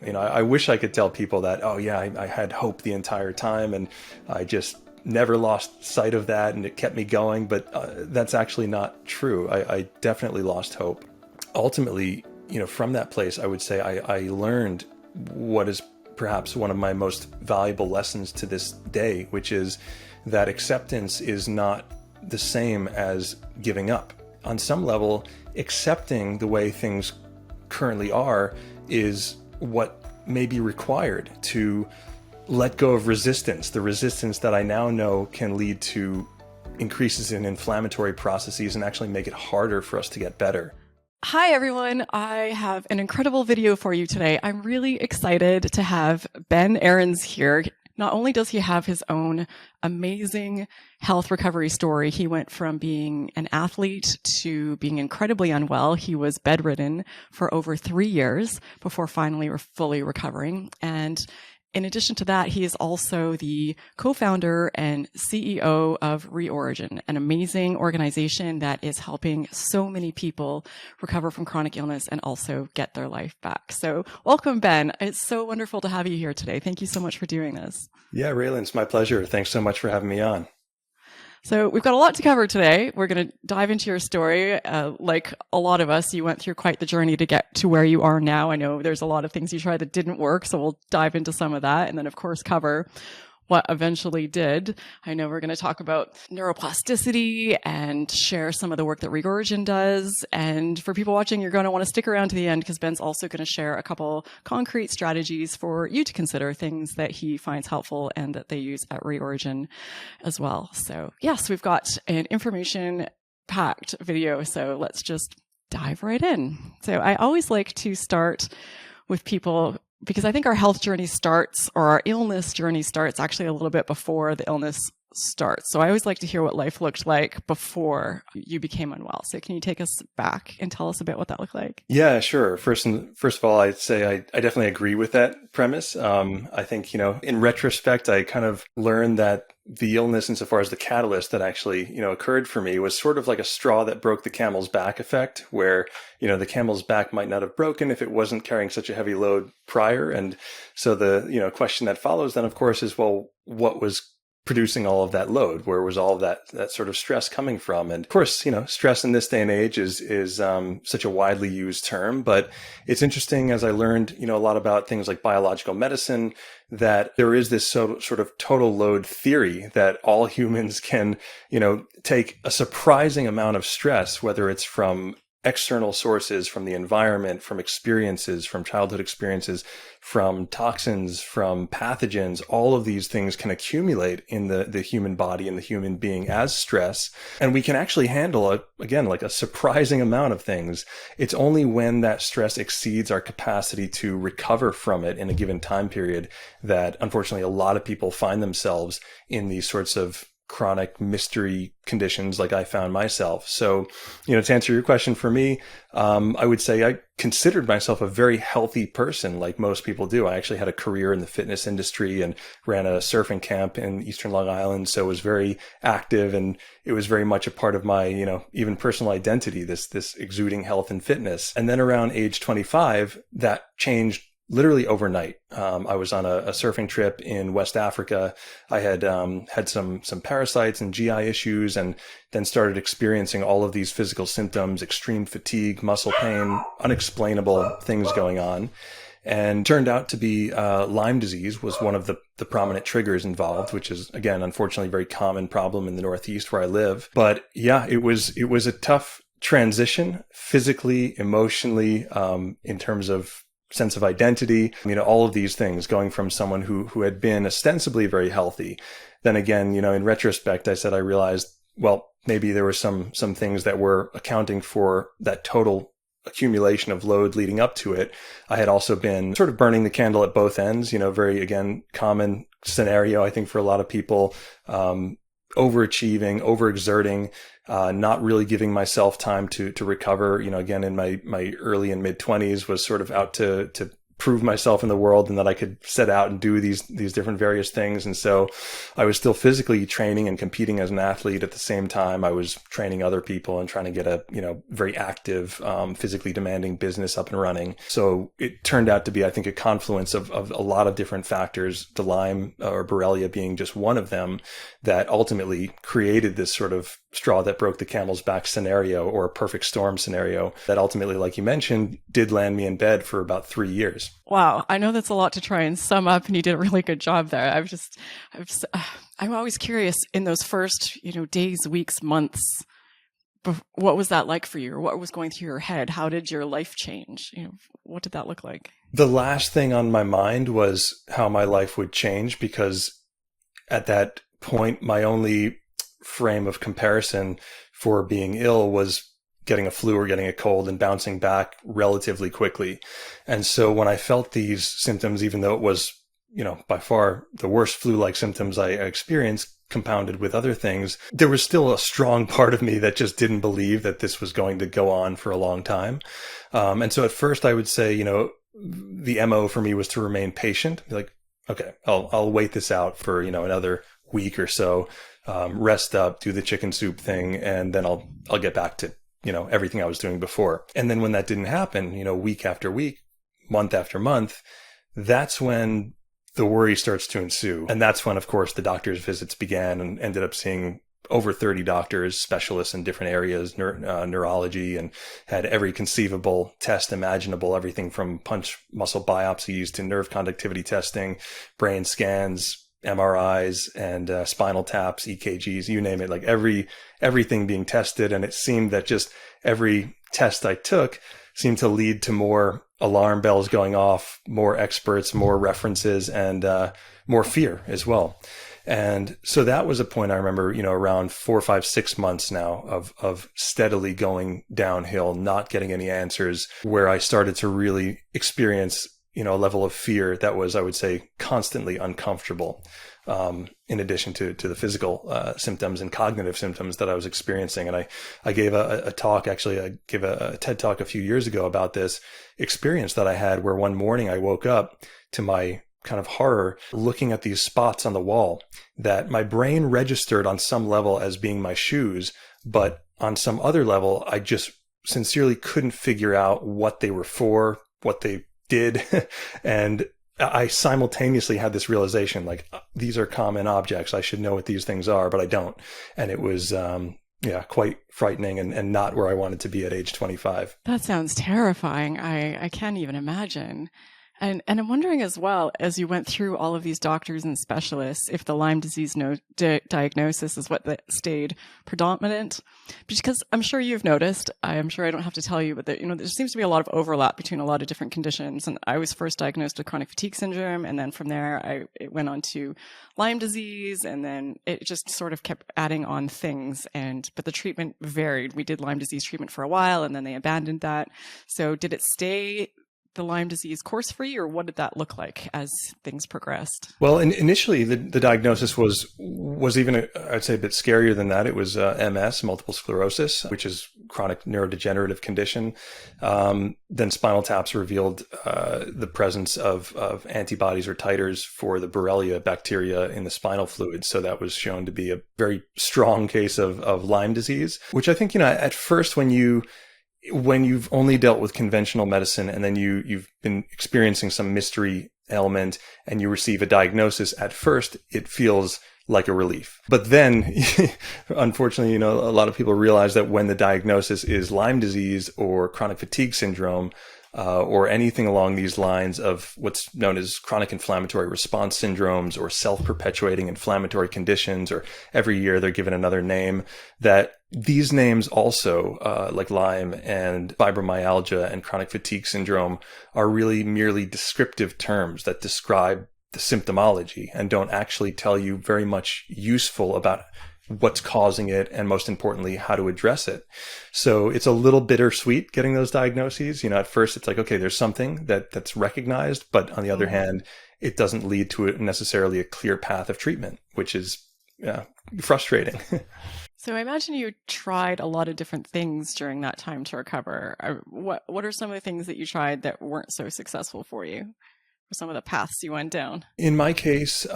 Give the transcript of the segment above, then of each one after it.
I wish I could tell people that, oh yeah, I had hope the entire time and I just never lost sight of that and it kept me going. But that's actually not true. I definitely lost hope. Ultimately, from that place, I would say I learned what is perhaps one of my most valuable lessons to this day, which is that acceptance is not the same as giving up. On some level, accepting the way things currently are is what may be required to let go of resistance, the resistance that I now know can lead to increases in inflammatory processes and actually make it harder for us to get better. Hi, everyone. I have an incredible video for you today. I'm really excited to have Ben Ahrens here. Not only does he have his own amazing health recovery story, he went from being an athlete to being incredibly unwell. He was bedridden for over 3 years before finally fully recovering. And in addition to that, he is also the co-founder and CEO of Reorigin, an amazing organization that is helping so many people recover from chronic illness and also get their life back. So welcome, Ben. It's so wonderful to have you here today. Thank you so much for doing this. Yeah, Raelan, it's my pleasure. Thanks so much for having me on. So we've got a lot to cover today. We're going to dive into your story. Like a lot of us, you went through quite the journey to get to where you are now. I know there's a lot of things you tried that didn't work, so we'll dive into some of that. And then, of course, cover what eventually did. I know we're going to talk about neuroplasticity and share some of the work that Reorigin does. And for people watching, you're going to want to stick around to the end because Ben's also going to share a couple concrete strategies for you to consider, things that he finds helpful and that they use at Reorigin as well. So yes, we've got an information-packed video. So let's just dive right in. So I always like to start with people because I think our health journey starts, or our illness journey starts actually a little bit before the illness starts. So I always like to hear what life looked like before you became unwell. So can you take us back and tell us a bit what that looked like? Yeah, sure. First of all, I'd say I definitely agree with that premise. I think, in retrospect, I kind of learned that the illness, insofar as the catalyst that actually, occurred for me, was sort of like a straw that broke the camel's back effect, where, the camel's back might not have broken if it wasn't carrying such a heavy load prior. And so the, question that follows then, of course, is, well, what was producing all of that load? Where was all of that sort of stress coming from? And of course, stress in this day and age is such a widely used term, but it's interesting as I learned, a lot about things like biological medicine, that there is this sort of total load theory that all humans can, take a surprising amount of stress, whether it's from external sources, from the environment, from experiences, from childhood experiences, from toxins, from pathogens. All of these things can accumulate in the human body and the human being as stress. And we can actually handle, like a surprising amount of things. It's only when that stress exceeds our capacity to recover from it in a given time period that, unfortunately, a lot of people find themselves in these sorts of chronic mystery conditions like I found myself. So, to answer your question, for me, I would say I considered myself a very healthy person, like most people do. I actually had a career in the fitness industry and ran a surfing camp in Eastern Long Island. So was very active, and it was very much a part of my, even personal identity, this exuding health and fitness. And then around age 25, that changed literally overnight. I was on a surfing trip in West Africa. I had had some parasites and GI issues, and then started experiencing all of these physical symptoms: extreme fatigue, muscle pain, unexplainable things going on. And turned out to be Lyme disease was one of the prominent triggers involved, which is, again, unfortunately, a very common problem in the Northeast where I live. But yeah, it was a tough transition physically, emotionally, in terms of sense of identity, all of these things, going from someone who had been ostensibly very healthy. Then again, in retrospect, I realized, well, maybe there were some things that were accounting for that total accumulation of load leading up to it. I had also been sort of burning the candle at both ends, very, again, common scenario, I think, for a lot of people, overachieving, overexerting, not really giving myself time to recover. Again, in my early and mid 20s, was sort of out to prove myself in the world and that I could set out and do these different various things. And so I was still physically training and competing as an athlete at the same time. I was training other people and trying to get a, very active, physically demanding business up and running. So it turned out to be, I think, a confluence of a lot of different factors, the Lyme or Borrelia being just one of them, that ultimately created this sort of straw that broke the camel's back scenario, or a perfect storm scenario that ultimately, like you mentioned, did land me in bed for about 3 years. Wow. I know that's a lot to try and sum up, and you did a really good job there. I'm always curious in those first, days, weeks, months, what was that like for you, or what was going through your head? How did your life change? What did that look like? The last thing on my mind was how my life would change, because at that point, my only frame of comparison for being ill was getting a flu or getting a cold and bouncing back relatively quickly. And so when I felt these symptoms, even though it was, by far the worst flu-like symptoms I experienced, compounded with other things, there was still a strong part of me that just didn't believe that this was going to go on for a long time. And so at first I would say, the MO for me was to remain patient. Like, okay, I'll wait this out for, another week or so, rest up, do the chicken soup thing, and then I'll get back to, everything I was doing before. And then when that didn't happen, week after week, month after month, that's when the worry starts to ensue. And that's when, of course, the doctor's visits began, and ended up seeing over 30 doctors, specialists in different areas, neurology, and had every conceivable test imaginable, everything from punch muscle biopsies to nerve conductivity testing, brain scans, MRIs, and spinal taps, EKGs, you name it, like everything being tested. And it seemed that just every test I took seemed to lead to more alarm bells going off, more experts, more references, and more fear as well. And so that was a point I remember, around 4, 5, 6 months now of steadily going downhill, not getting any answers, where I started to really experience, a level of fear that was, I would say, constantly uncomfortable, in addition to the physical symptoms and cognitive symptoms that I was experiencing. And I gave a talk, actually, I gave a TED talk a few years ago about this experience that I had, where one morning I woke up to my kind of horror, looking at these spots on the wall that my brain registered on some level as being my shoes, but on some other level, I just sincerely couldn't figure out what they were for, what they did. And I simultaneously had this realization, like, these are common objects. I should know what these things are, but I don't. And it was, quite frightening, and not where I wanted to be at age 25. That sounds terrifying. I can't even imagine. And I'm wondering as well, as you went through all of these doctors and specialists, if the Lyme disease diagnosis is what that stayed predominant. Because I'm sure you've noticed, I'm sure I don't have to tell you, but there seems to be a lot of overlap between a lot of different conditions. And I was first diagnosed with chronic fatigue syndrome, and then from there, it went on to Lyme disease, and then it just sort of kept adding on things. But the treatment varied. We did Lyme disease treatment for a while, and then they abandoned that. So did it stay the Lyme disease course for you, or what did that look like as things progressed? Well, initially the diagnosis was even, I'd say, a bit scarier than that. It was MS, multiple sclerosis, which is chronic neurodegenerative condition. Then spinal taps revealed the presence of antibodies or titers for the Borrelia bacteria in the spinal fluid. So that was shown to be a very strong case of Lyme disease, which I think, at first when you've only dealt with conventional medicine, and then you've been experiencing some mystery ailment, and you receive a diagnosis, at first it feels like a relief. But then, unfortunately, a lot of people realize that when the diagnosis is Lyme disease or chronic fatigue syndrome, or anything along these lines of what's known as chronic inflammatory response syndromes or self-perpetuating inflammatory conditions, or every year they're given another name, that these names also, like Lyme and fibromyalgia and chronic fatigue syndrome, are really merely descriptive terms that describe the symptomology and don't actually tell you very much useful about what's causing it, and most importantly, how to address it. So it's a little bittersweet getting those diagnoses. At first it's like, okay, there's something that's recognized, but on the other hand, it doesn't lead to necessarily a clear path of treatment, which is frustrating. So I imagine you tried a lot of different things during that time to recover. What are some of the things that you tried that weren't so successful for you? Or some of the paths you went down? In my case,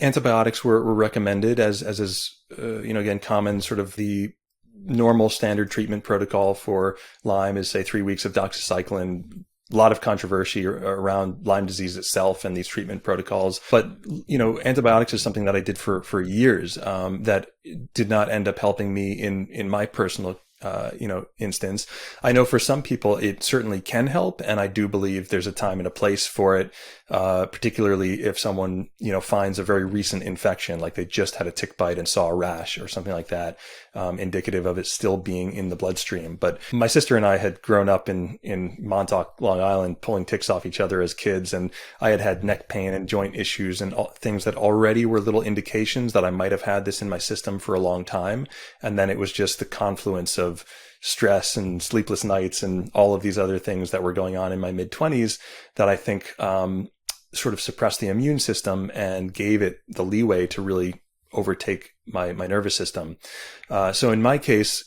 antibiotics were recommended as is, again, common sort of the normal standard treatment protocol for Lyme is say 3 weeks of doxycycline. A lot of controversy around Lyme disease itself and these treatment protocols. But, antibiotics is something that I did for years, that did not end up helping me in my personal instance. I know for some people it certainly can help, and I do believe there's a time and a place for it, particularly if someone, finds a very recent infection, like they just had a tick bite and saw a rash or something like that, indicative of it still being in the bloodstream. But my sister and I had grown up in Montauk, Long Island, pulling ticks off each other as kids, and I had neck pain and joint issues and things that already were little indications that I might have had this in my system for a long time. And then it was just the confluence of stress and sleepless nights and all of these other things that were going on in my mid-20s that I think sort of suppressed the immune system and gave it the leeway to really overtake my nervous system. So in my case,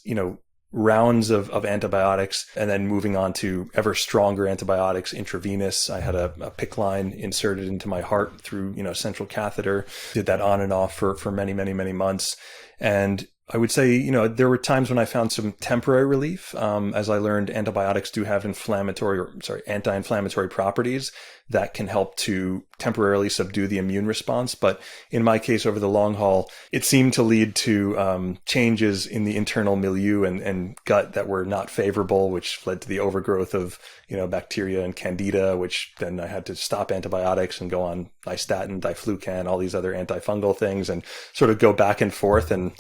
rounds of antibiotics and then moving on to ever stronger antibiotics intravenous. I had a PICC line inserted into my heart through, central catheter, did that on and off for many, many, many months. And I would say, there were times when I found some temporary relief. As I learned, antibiotics do have anti-inflammatory properties that can help to temporarily subdue the immune response. But in my case, over the long haul, it seemed to lead to changes in the internal milieu and gut that were not favorable, which led to the overgrowth of, bacteria and candida, which then I had to stop antibiotics and go on nystatin, diflucan, all these other antifungal things, and sort of go back and forth and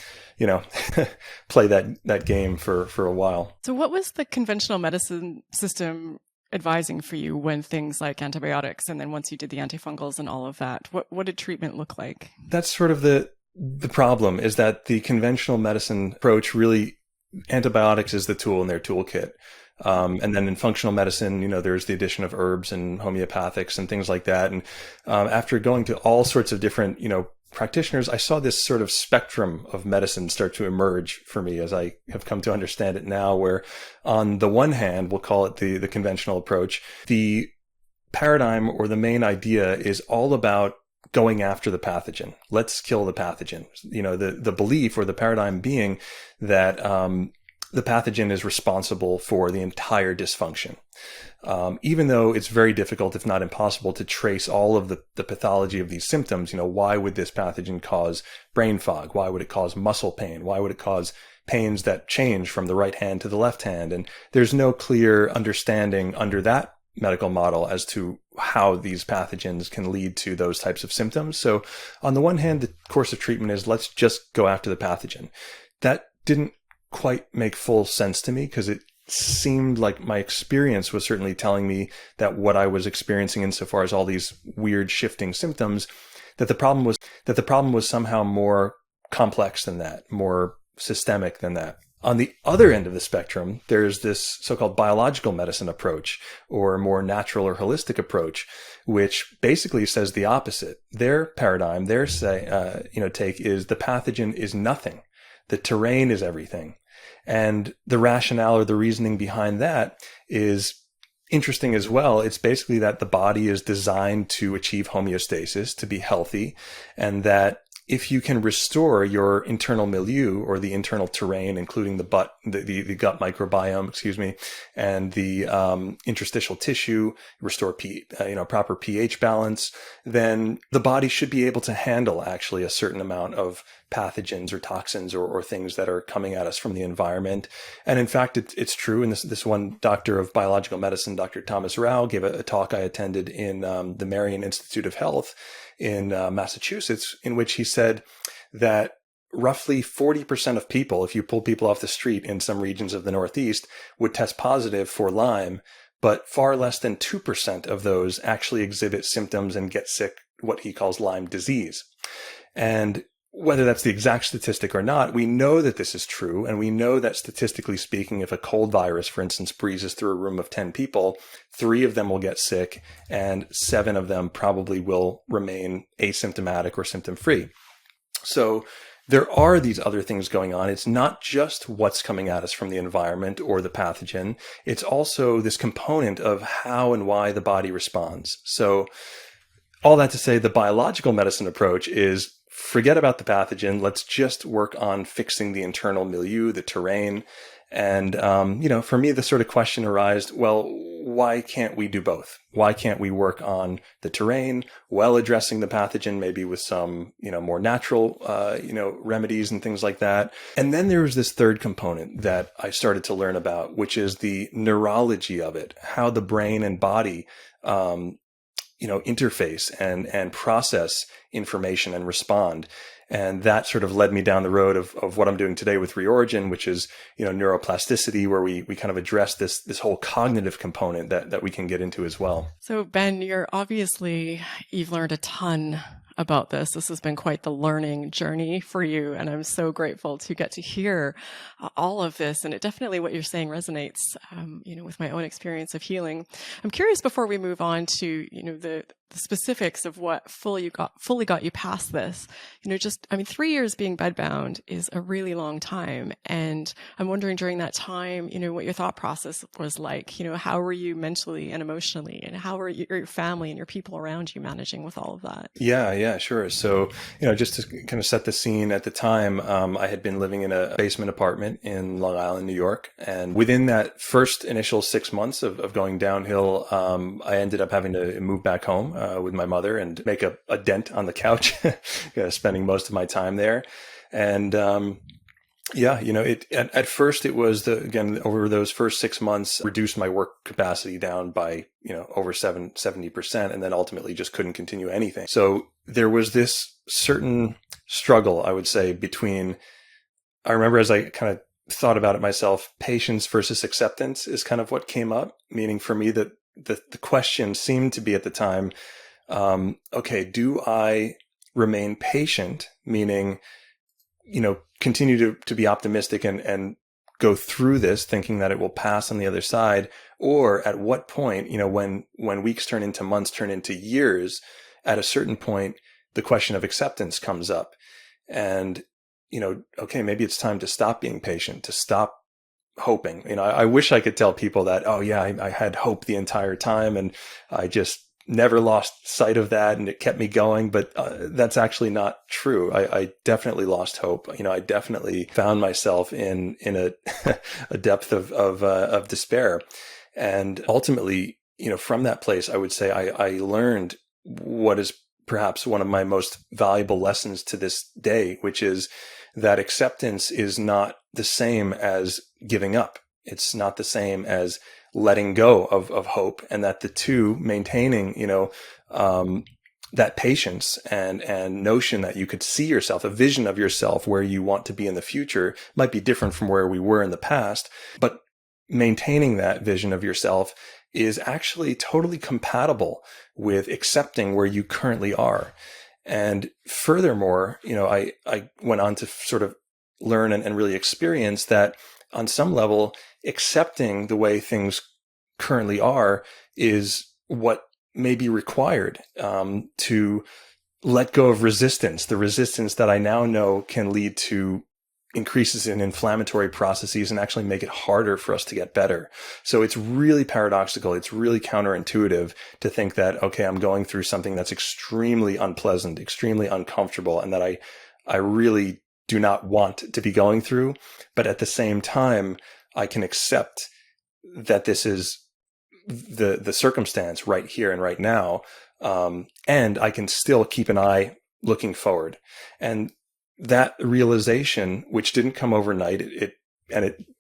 play that game for a while. So what was the conventional medicine system advising for you when things like antibiotics, and then once you did the antifungals and all of that, what did treatment look like? That's sort of the problem, is that the conventional medicine approach really, antibiotics is the tool in their toolkit. And then in functional medicine, there's the addition of herbs and homeopathics and things like that. And after going to all sorts of different, practitioners, I saw this sort of spectrum of medicine start to emerge for me as I have come to understand it now, where on the one hand, we'll call it the conventional approach, the paradigm or the main idea is all about going after the pathogen. Let's kill the pathogen. The belief or the paradigm being that the pathogen is responsible for the entire dysfunction. Even though it's very difficult, if not impossible, to trace all of the pathology of these symptoms, why would this pathogen cause brain fog? Why would it cause muscle pain? Why would it cause pains that change from the right hand to the left hand? And there's no clear understanding under that medical model as to how these pathogens can lead to those types of symptoms. So on the one hand, the course of treatment is let's just go after the pathogen. That didn't quite make full sense to me, because it seemed like my experience was certainly telling me that what I was experiencing insofar as all these weird shifting symptoms, that the problem was somehow more complex than that, more systemic than that. On the other end of the spectrum, there's this so-called biological medicine approach, or a more natural or holistic approach, which basically says the opposite. Their paradigm, their take is the pathogen is nothing. The terrain is everything. And the rationale or the reasoning behind that is interesting as well. It's basically that the body is designed to achieve homeostasis, to be healthy, and that if you can restore your internal milieu or the internal terrain, including the gut microbiome, and the interstitial tissue, restore proper pH balance, then the body should be able to handle actually a certain amount of pathogens or toxins or things that are coming at us from the environment. And in fact, it's true. And this one doctor of biological medicine, Dr. Thomas Rao, gave a talk I attended in the Marion Institute of Health in Massachusetts, in which he said that roughly 40% of people, if you pull people off the street in some regions of the Northeast, would test positive for Lyme, but far less than 2% of those actually exhibit symptoms and get sick, what he calls Lyme disease. And whether that's the exact statistic or not, we know that this is true. And we know that statistically speaking, if a cold virus, for instance, breezes through a room of 10 people, 3 of them will get sick and 7 of them probably will remain asymptomatic or symptom free. So there are these other things going on. It's not just what's coming at us from the environment or the pathogen. It's also this component of how and why the body responds. So all that to say, the biological medicine approach is forget about the pathogen. Let's just work on fixing the internal milieu, the terrain. And, for me, the sort of question arose, well, why can't we do both? Why can't we work on the terrain while addressing the pathogen, maybe with some, more natural, remedies and things like that? And then there was this third component that I started to learn about, which is the neurology of it, how the brain and body, interface and process information and respond. And that sort of led me down the road of what I'm doing today with Reorigin, which is, neuroplasticity, where we kind of address this whole cognitive component that we can get into as well. So Ben, you've learned a ton about this. This has been quite the learning journey for you. And I'm so grateful to get to hear all of this. And it definitely, what you're saying resonates, with my own experience of healing. I'm curious, before we move on to, the specifics of what fully got you past this, 3 years being bedbound is a really long time. And I'm wondering, during that time, what your thought process was like. How were you mentally and emotionally, and how were your family and your people around you managing with all of that? Yeah, sure. So, just to kind of set the scene, at the time, I had been living in a basement apartment in Long Island, New York. And within that first initial 6 months of going downhill, I ended up having to move back home with my mother and make a dent on the couch, spending most of my time there. And at first it was over those first 6 months, reduced my work capacity down by, over 70%, and then ultimately just couldn't continue anything. So there was this certain struggle, I would say, I remember, as I kind of thought about it myself, patience versus acceptance is kind of what came up, meaning for me that the question seemed to be at the time, okay, do I remain patient, meaning, continue to be optimistic and go through this thinking that it will pass on the other side? Or at what point, when weeks turn into months, turn into years, at a certain point, the question of acceptance comes up. And, okay, maybe it's time to stop being patient, to stop hoping. I wish I could tell people that, oh yeah, I had hope the entire time and I just never lost sight of that and it kept me going. But that's actually not true. I definitely lost hope. I definitely found myself in a, a depth of despair. And ultimately, from that place, I would say I learned what is perhaps one of my most valuable lessons to this day, which is that acceptance is not the same as giving up. It's not the same as letting go of hope, and that the two, maintaining, that patience and notion that you could see yourself, a vision of yourself where you want to be in the future, might be different from where we were in the past, but maintaining that vision of yourself is actually totally compatible with accepting where you currently are. And furthermore, I went on to sort of learn and really experience that on some level, accepting the way things currently are is what may be required to let go of resistance, the resistance that I now know can lead to increases in inflammatory processes and actually make it harder for us to get better. So it's really paradoxical. It's really counterintuitive to think that, okay, I'm going through something that's extremely unpleasant, extremely uncomfortable, and that I really do not want to be going through. But at the same time, I can accept that this is the circumstance right here and right now. And I can still keep an eye looking forward. And that realization, which didn't come overnight, it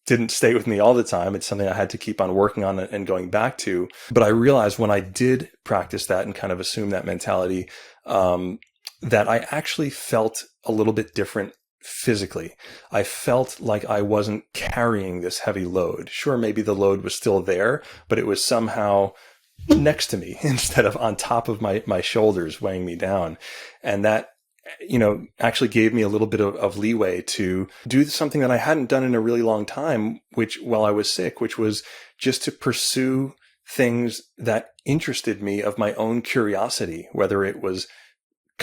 didn't stay with me all the time. It's something I had to keep on working on and going back to. But I realized when I did practice that and kind of assume that mentality, that I actually felt a little bit different physically. I felt like I wasn't carrying this heavy load. Sure, maybe the load was still there, but it was somehow next to me instead of on top of my shoulders, weighing me down. And that, actually gave me a little bit of leeway to do something that I hadn't done in a really long time, while I was sick, which was just to pursue things that interested me, of my own curiosity, whether it was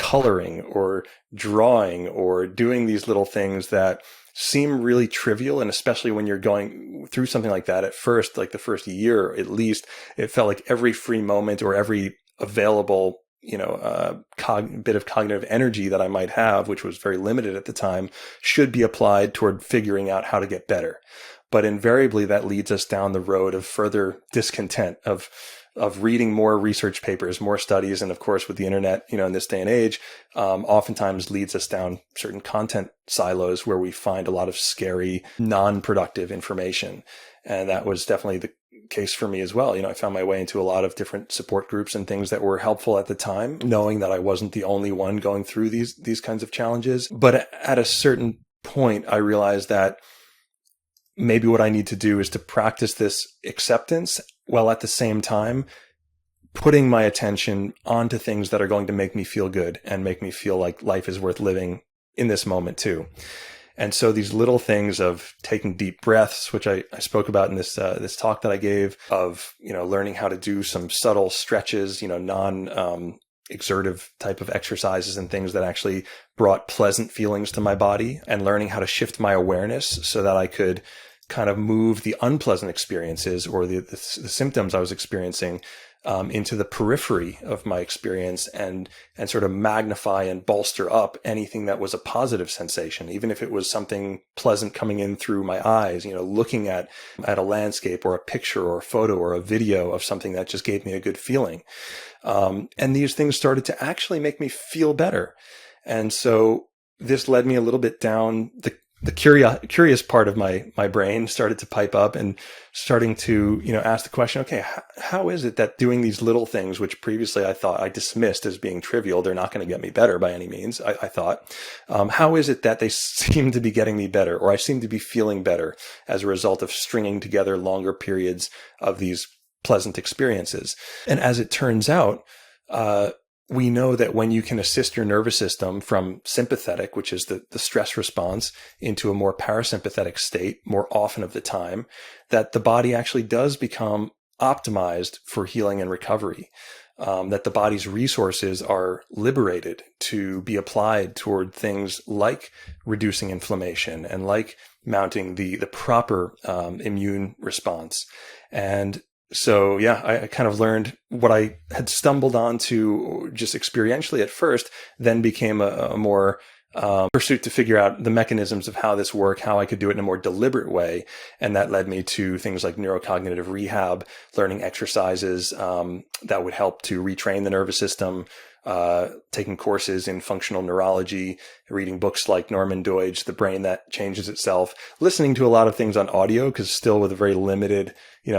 coloring or drawing or doing these little things that seem really trivial. And especially when you're going through something like that at first, like the first year at least, it felt like every free moment or every available bit of cognitive energy that I might have, which was very limited at the time, should be applied toward figuring out how to get better. But invariably that leads us down the road of further discontent, of reading more research papers, more studies. And of course, with the internet, in this day and age, oftentimes leads us down certain content silos where we find a lot of scary, non-productive information. And that was definitely the case for me as well. I found my way into a lot of different support groups and things that were helpful at the time, knowing that I wasn't the only one going through these kinds of challenges. But at a certain point, I realized that maybe what I need to do is to practice this acceptance while at the same time putting my attention onto things that are going to make me feel good and make me feel like life is worth living in this moment too. And so these little things of taking deep breaths, which I spoke about in this talk that I gave, of, learning how to do some subtle stretches, exertive type of exercises and things that actually brought pleasant feelings to my body, and learning how to shift my awareness so that I could kind of move the unpleasant experiences or the symptoms I was experiencing into the periphery of my experience, and sort of magnify and bolster up anything that was a positive sensation, even if it was something pleasant coming in through my eyes, looking at a landscape or a picture or a photo or a video of something that just gave me a good feeling. And these things started to actually make me feel better. And so this led me a little bit down the curious part of my brain started to pipe up, and starting to, ask the question, okay, how is it that doing these little things, which previously I thought I dismissed as being trivial, they're not going to get me better by any means, I thought, how is it that they seem to be getting me better, or I seem to be feeling better as a result of stringing together longer periods of these pleasant experiences? And as it turns out, we know that when you can assist your nervous system from sympathetic, which is the stress response, into a more parasympathetic state more often of the time, that the body actually does become optimized for healing and recovery. That the body's resources are liberated to be applied toward things like reducing inflammation and like mounting the proper immune response. And so, yeah, I kind of learned what I had stumbled onto just experientially at first, then became a more pursuit to figure out the mechanisms of how this worked, how I could do it in a more deliberate way. And that led me to things like neurocognitive rehab, learning exercises that would help to retrain the nervous system, taking courses in functional neurology, reading books like Norman Doidge, The Brain That Changes Itself, listening to a lot of things on audio, because still with a very limited,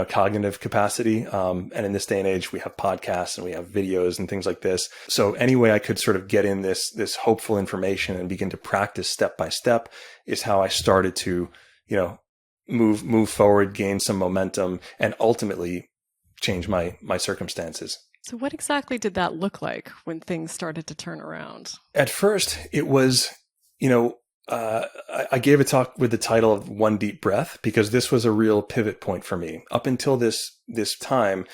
cognitive capacity. And in this day and age, we have podcasts and we have videos and things like this. So any way I could sort of get in this hopeful information and begin to practice step by step is how I started to, move forward, gain some momentum, and ultimately change my circumstances. So what exactly did that look like when things started to turn around? At first, it was, I gave a talk with the title of One Deep Breath, because this was a real pivot point for me. Up until this time,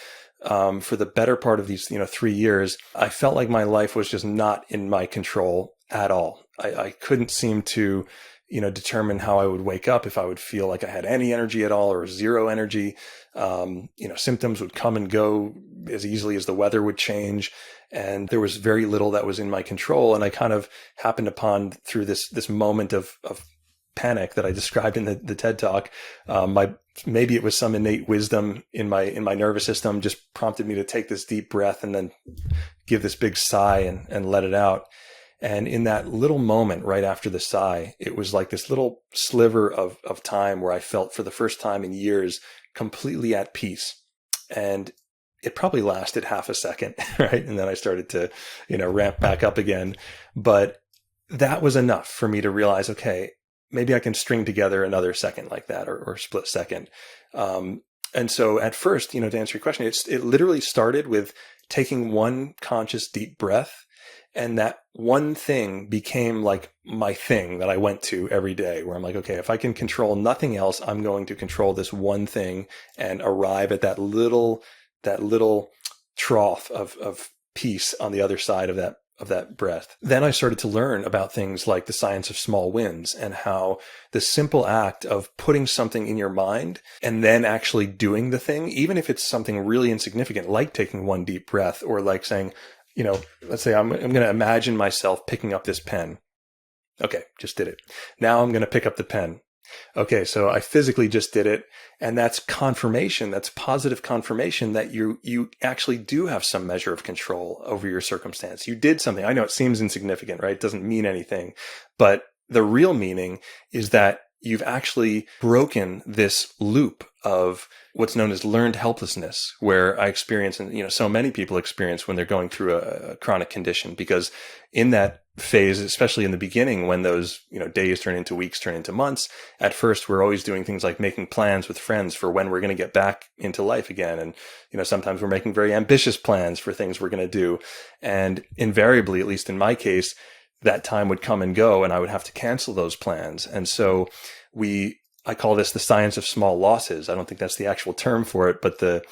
for the better part of these, 3 years, I felt like my life was just not in my control at all. I couldn't seem to, determine how I would wake up, if I would feel like I had any energy at all or zero energy. Symptoms would come and go as easily as the weather would change. And there was very little that was in my control. And I kind of happened upon, through this moment of panic that I described in the TED Talk, maybe it was some innate wisdom in my nervous system just prompted me to take this deep breath and then give this big sigh and let it out. And in that little moment right after the sigh, it was like this little sliver of time where I felt for the first time in years completely at peace. And it probably lasted half a second, right? And then I started to, ramp back up again. But that was enough for me to realize, okay, maybe I can string together another second like that, or split second. And so at first, to answer your question, it literally started with taking one conscious deep breath. And that one thing became like my thing that I went to every day, where I'm like, okay, if I can control nothing else, I'm going to control this one thing and arrive at that little trough of peace on the other side of breath. Then I started to learn about things like the science of small wins and how the simple act of putting something in your mind and then actually doing the thing, even if it's something really insignificant, like taking one deep breath or like saying, let's say I'm going to imagine myself picking up this pen. Okay, just did it. Now I'm going to pick up the pen. Okay, so I physically just did it. And that's confirmation. That's positive confirmation that you actually do have some measure of control over your circumstance. You did something. I know it seems insignificant, right? It doesn't mean anything. But the real meaning is that you've actually broken this loop of what's known as learned helplessness, where I experience, and so many people experience when they're going through a chronic condition, because in that phase, especially in the beginning, when those days turn into weeks, turn into months, at first we're always doing things like making plans with friends for when we're going to get back into life again, and sometimes we're making very ambitious plans for things we're going to do, and invariably, at least in my case, that time would come and go and I would have to cancel those plans. And so I call this the science of small losses. I don't think that's the actual term for it, but the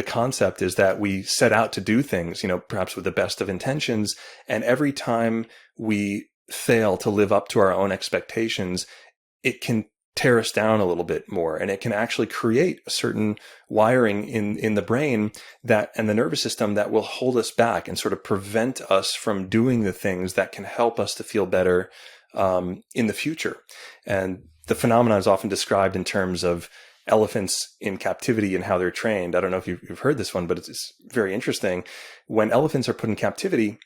concept is that we set out to do things, perhaps with the best of intentions. And every time we fail to live up to our own expectations, it can tear us down a little bit more. And it can actually create a certain wiring in the brain and the nervous system that will hold us back and sort of prevent us from doing the things that can help us to feel better in the future. And the phenomenon is often described in terms of elephants in captivity and how they're trained. I don't know if you've heard this one, but it's very interesting. When elephants are put in captivity,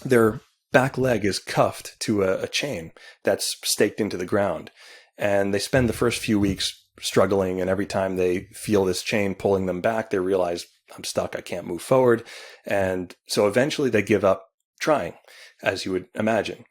their back leg is cuffed to a chain that's staked into the ground. And they spend the first few weeks struggling. And every time they feel this chain pulling them back, they realize, I'm stuck. I can't move forward. And so eventually they give up trying, as you would imagine.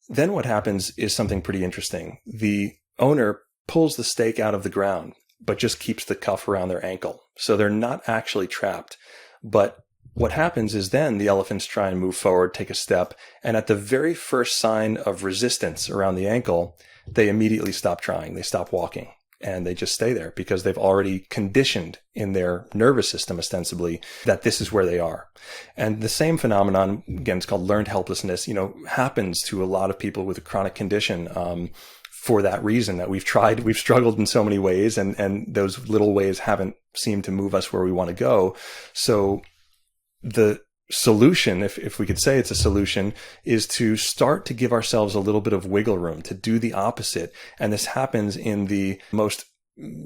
Then what happens is something pretty interesting. The owner pulls the stake out of the ground, but just keeps the cuff around their ankle. So they're not actually trapped. But what happens is then the elephants try and move forward, take a step. And at the very first sign of resistance around the ankle, they immediately stop trying. They stop walking and they just stay there because they've already conditioned in their nervous system, ostensibly, that this is where they are. And the same phenomenon, again, it's called learned helplessness, happens to a lot of people with a chronic condition, for that reason, that we've struggled in so many ways, and those little ways haven't seemed to move us where we want to go. So the solution, if we could say it's a solution, is to start to give ourselves a little bit of wiggle room to do the opposite. And this happens in the most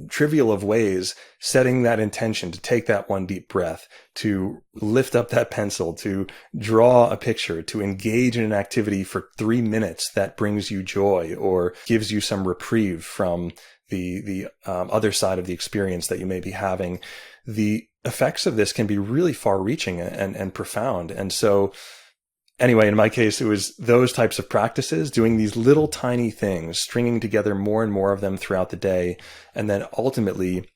trivial of ways, setting that intention to take that one deep breath, to lift up that pencil, to draw a picture, to engage in an activity for 3 minutes that brings you joy or gives you some reprieve from the other side of the experience that you may be having. The effects of this can be really far-reaching and profound. And so anyway, in my case, it was those types of practices, doing these little tiny things, stringing together more and more of them throughout the day, and then ultimately,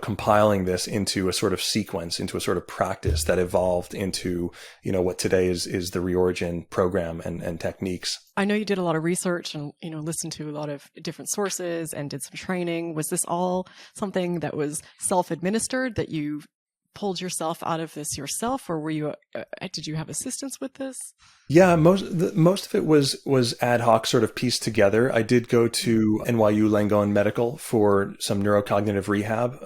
compiling this into a sort of sequence, into a sort of practice that evolved into, what today is the Reorigin program and techniques. I know you did a lot of research and, listened to a lot of different sources and did some training. Was this all something that was self-administered, that you pulled yourself out of this yourself, or did you have assistance with this? Yeah, most of it was ad hoc, sort of pieced together. I did go to NYU Langone Medical for some neurocognitive rehab,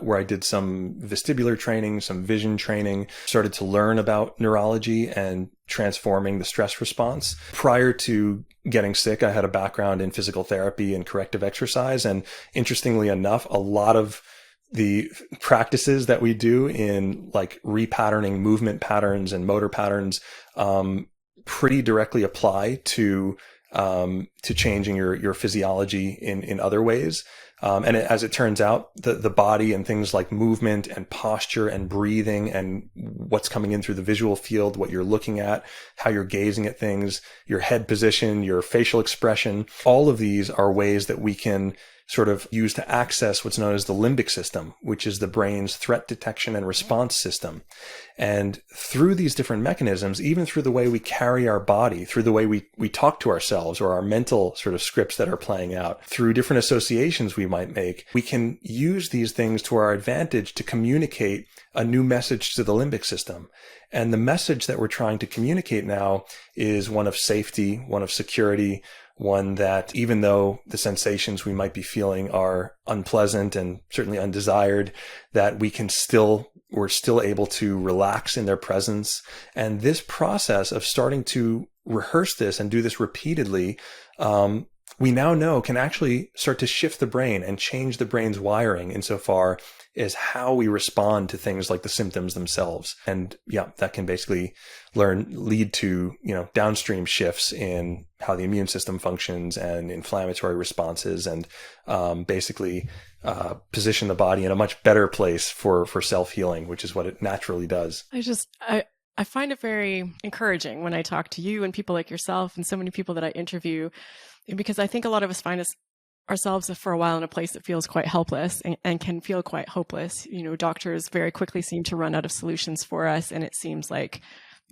where I did some vestibular training, some vision training, started to learn about neurology and transforming the stress response. Prior to getting sick, I had a background in physical therapy and corrective exercise. And interestingly enough, a lot of the practices that we do in like repatterning movement patterns and motor patterns pretty directly apply to changing your physiology in other ways. As it turns out, the body and things like movement and posture and breathing and what's coming in through the visual field, what you're looking at, how you're gazing at things, your head position, your facial expression, all of these are ways that we can sort of use to access what's known as the limbic system, which is the brain's threat detection and response system. And through these different mechanisms, even through the way we carry our body, through the way we talk to ourselves, or our mental sort of scripts that are playing out, through different associations we might make, we can use these things to our advantage to communicate a new message to the limbic system. And the message that we're trying to communicate now is one of safety, one of security, one that even though the sensations we might be feeling are unpleasant and certainly undesired, that we're still able to relax in their presence. And this process of starting to rehearse this and do this repeatedly, we now know can actually start to shift the brain and change the brain's wiring insofar as how we respond to things like the symptoms themselves. And yeah, that can basically lead to, downstream shifts in how the immune system functions and inflammatory responses, and basically position the body in a much better place for self-healing, which is what it naturally does. I find it very encouraging when I talk to you and people like yourself and so many people that I interview, because I think a lot of us find ourselves for a while in a place that feels quite helpless and can feel quite hopeless. Doctors very quickly seem to run out of solutions for us, and it seems like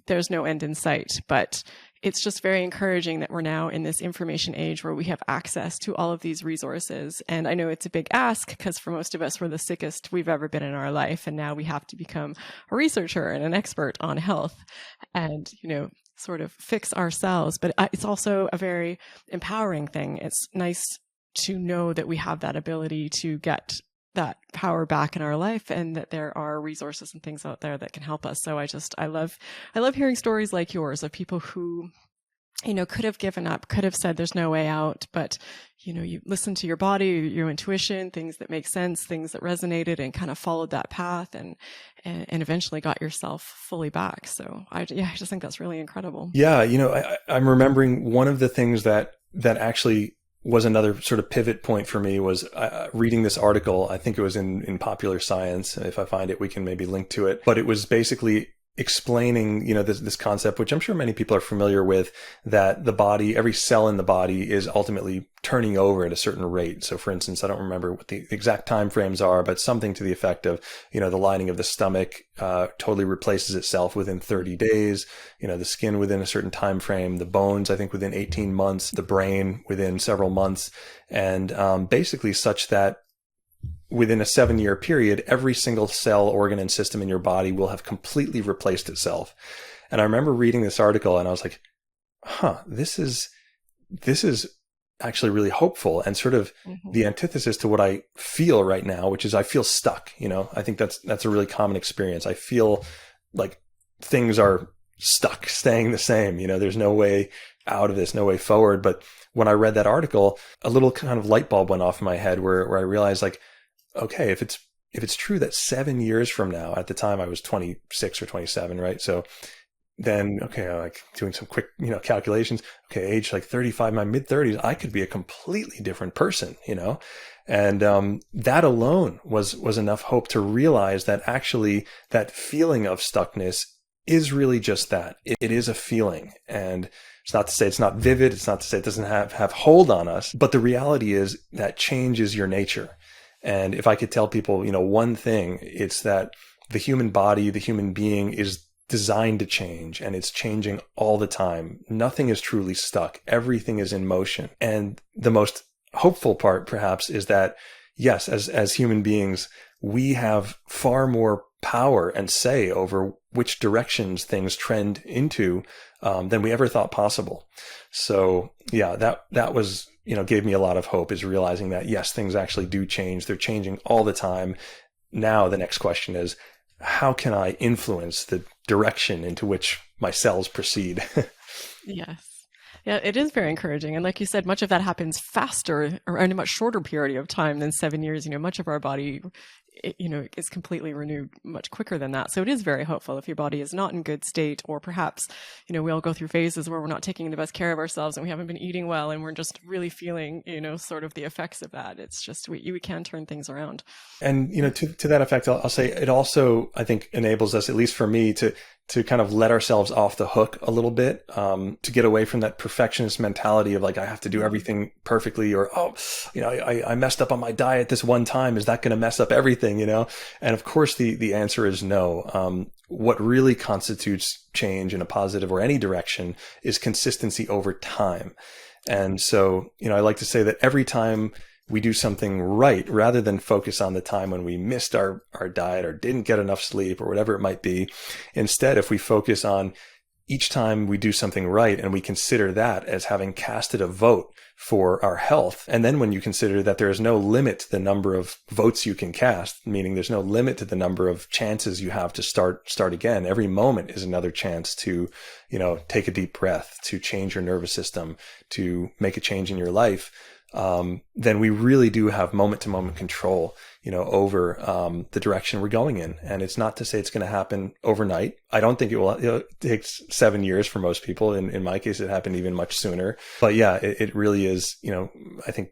there's no end in sight. But it's just very encouraging that we're now in this information age where we have access to all of these resources. And I know it's a big ask because for most of us, we're the sickest we've ever been in our life. And now we have to become a researcher and an expert on health and, sort of fix ourselves. But it's also a very empowering thing. It's nice to know that we have that ability to get that power back in our life, and that there are resources and things out there that can help us. So I love hearing stories like yours of people who, could have given up, could have said there's no way out, but, you listened to your body, your intuition, things that make sense, things that resonated, and kind of followed that path and eventually got yourself fully back. So I just think that's really incredible. Yeah. I'm remembering one of the things that actually was another sort of pivot point for me was reading this article. I think it was in Popular Science. If I find it, we can maybe link to it. But it was basically explaining, this concept, which I'm sure many people are familiar with, that the body, every cell in the body is ultimately turning over at a certain rate. So for instance, I don't remember what the exact time frames are, but something to the effect of, the lining of the stomach totally replaces itself within 30 days, the skin within a certain time frame, the bones, I think within 18 months, the brain within several months, and basically such that within a 7-year period, every single cell, organ, and system in your body will have completely replaced itself. And I remember reading this article and I was like, this is actually really hopeful and sort of the antithesis to what I feel right now, which is I feel stuck. I think that's a really common experience. I feel like things are stuck, staying the same. There's no way out of this, no way forward. But when I read that article, a little kind of light bulb went off in my head where I realized, like, okay, if it's true that 7 years from now, at the time I was 26 or 27, right? So then, okay, like doing some quick, calculations. Okay, age like 35, my mid 30s, I could be a completely different person, and that alone was enough hope to realize that actually that feeling of stuckness is really just that. It is a feeling, and it's not to say it's not vivid. It's not to say it doesn't have hold on us, but the reality is that change is your nature. And if I could tell people, one thing, it's that the human body, the human being is designed to change, and it's changing all the time. Nothing is truly stuck. Everything is in motion. And the most hopeful part, perhaps, is that, yes, as human beings, we have far more power and say over which directions things trend into than we ever thought possible. So yeah, that was, gave me a lot of hope, is realizing that yes, things actually do change. They're changing all the time. Now the next question is, how can I influence the direction into which my cells proceed? Yes. Yeah, it is very encouraging. And like you said, much of that happens faster or in a much shorter period of time than 7 years. Much of our body, is completely renewed much quicker than that. So it is very hopeful if your body is not in good state, or perhaps, we all go through phases where we're not taking the best care of ourselves and we haven't been eating well and we're just really feeling, sort of the effects of that. It's just, we can turn things around. And, to that effect, I'll say it also, I think, enables us, at least for me, to kind of let ourselves off the hook a little bit, to get away from that perfectionist mentality of like, I have to do everything perfectly, or, I messed up on my diet this one time. Is that going to mess up everything, And of course, the answer is no. What really constitutes change in a positive or any direction is consistency over time. And so, I like to say that every time we do something right rather than focus on the time when we missed our diet or didn't get enough sleep or whatever it might be. Instead, if we focus on each time we do something right and we consider that as having casted a vote for our health. And then when you consider that there is no limit to the number of votes you can cast, meaning there's no limit to the number of chances you have to start again. Every moment is another chance to, take a deep breath, to change your nervous system, to make a change in your life. Then we really do have moment to moment control, over the direction we're going in. And it's not to say it's going to happen overnight. I don't think it will. It takes 7 years for most people. In my case, it happened even much sooner. But yeah, it really is, I think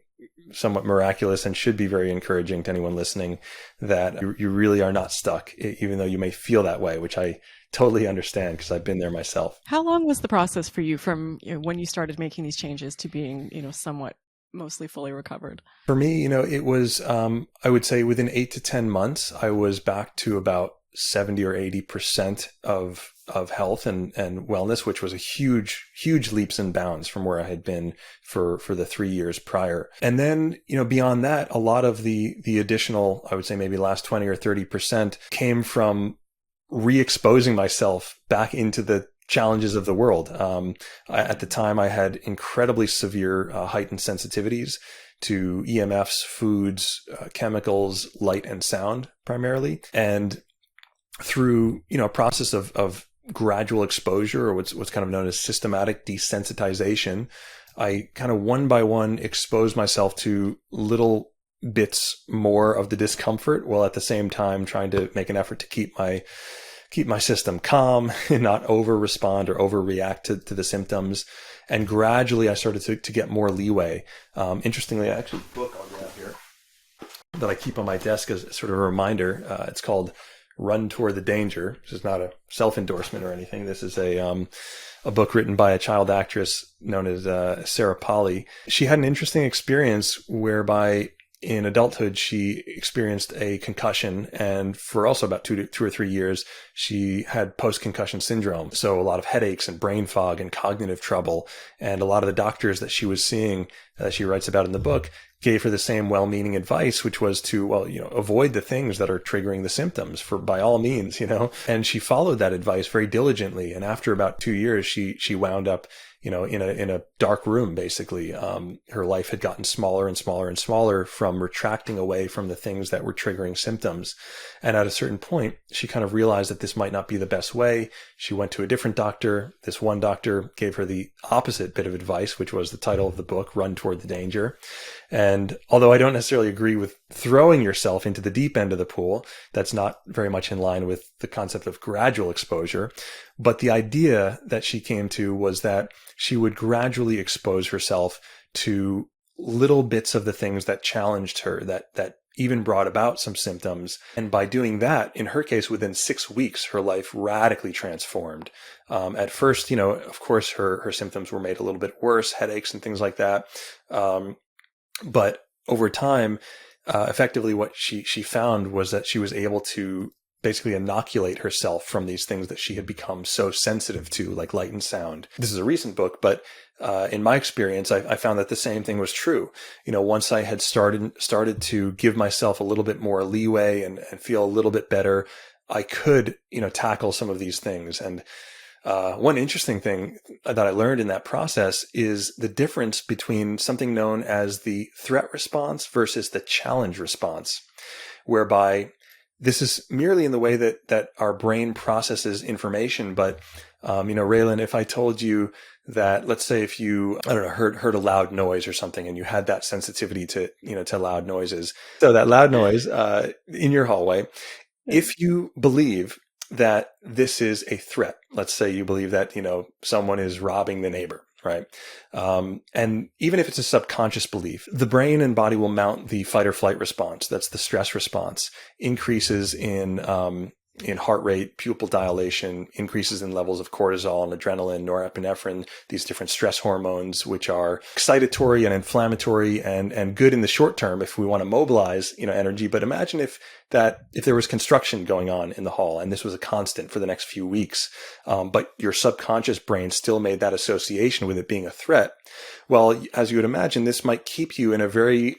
somewhat miraculous and should be very encouraging to anyone listening that you really are not stuck, even though you may feel that way, which I totally understand because I've been there myself. How long was the process for you from when you started making these changes to being, somewhat mostly fully recovered? For me, it was, I would say within 8 to 10 months, I was back to about 70 or 80% of health and wellness, which was a huge leaps and bounds from where I had been for the 3 years prior. And then, beyond that, a lot of the additional, I would say maybe last 20 or 30% came from re-exposing myself back into the challenges of the world. At the time, I had incredibly severe heightened sensitivities to EMFs, foods, chemicals, light and sound primarily. And through, a process of gradual exposure, or what's kind of known as systematic desensitization, I kind of one by one exposed myself to little bits more of the discomfort, while at the same time trying to make an effort to keep my system calm and not over respond or overreact to the symptoms. And gradually I started to get more leeway. Interestingly, I actually a book I'll grab here that I keep on my desk as sort of a reminder. It's called Run Toward the Danger. This is not a self-endorsement or anything. This is a book written by a child actress known as Sarah Polley. She had an interesting experience whereby in adulthood, she experienced a concussion, and for also about 2 or 3 years, she had post-concussion syndrome. So a lot of headaches and brain fog and cognitive trouble. And a lot of the doctors that she was seeing, that she writes about in the book, gave her the same well-meaning advice, which was to, avoid the things that are triggering the symptoms by all means, And she followed that advice very diligently. And after about 2 years, she wound up in a dark room, basically. Her life had gotten smaller and smaller and smaller from retracting away from the things that were triggering symptoms. And at a certain point, she kind of realized that this might not be the best way. She went to a different doctor. This one doctor gave her the opposite bit of advice, which was the title of the book, Run Toward the Danger. And although I don't necessarily agree with throwing yourself into the deep end of the pool, that's not very much in line with the concept of gradual exposure. But the idea that she came to was that she would gradually expose herself to little bits of the things that challenged her, that even brought about some symptoms. And by doing that, in her case, within 6 weeks, her life radically transformed. At first, of course, her symptoms were made a little bit worse, headaches and things like that. But over time, effectively what she found was that she was able to basically inoculate herself from these things that she had become so sensitive to, like light and sound. This is a recent book, but in my experience, I found that the same thing was true. Once I had started to give myself a little bit more leeway and feel a little bit better, I could, tackle some of these things. And one interesting thing that I learned in that process is the difference between something known as the threat response versus the challenge response, whereby this is merely in the way that our brain processes information. But, Raelan, if I told you that, let's say if you, heard a loud noise or something and you had that sensitivity to loud noises. So that loud noise, in your hallway, if you believe that this is a threat, let's say you believe that, someone is robbing the neighbor, right? And even if it's a subconscious belief, the brain and body will mount the fight or flight response. That's the stress response. Increases in heart rate, pupil dilation, increases in levels of cortisol and adrenaline, norepinephrine, these different stress hormones, which are excitatory and inflammatory and good in the short term if we want to mobilize, energy. But imagine if there was construction going on in the hall and this was a constant for the next few weeks, but your subconscious brain still made that association with it being a threat. Well, as you would imagine, this might keep you in a very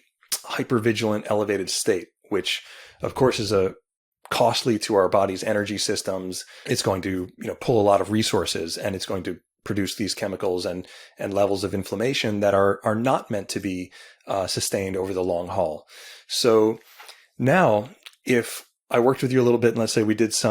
hypervigilant elevated state, which of course is a costly to our body's energy systems. It's going to, pull a lot of resources, and it's going to produce these chemicals and levels of inflammation that are not meant to be sustained over the long haul. So now, if I worked with you a little bit, and let's say we did what's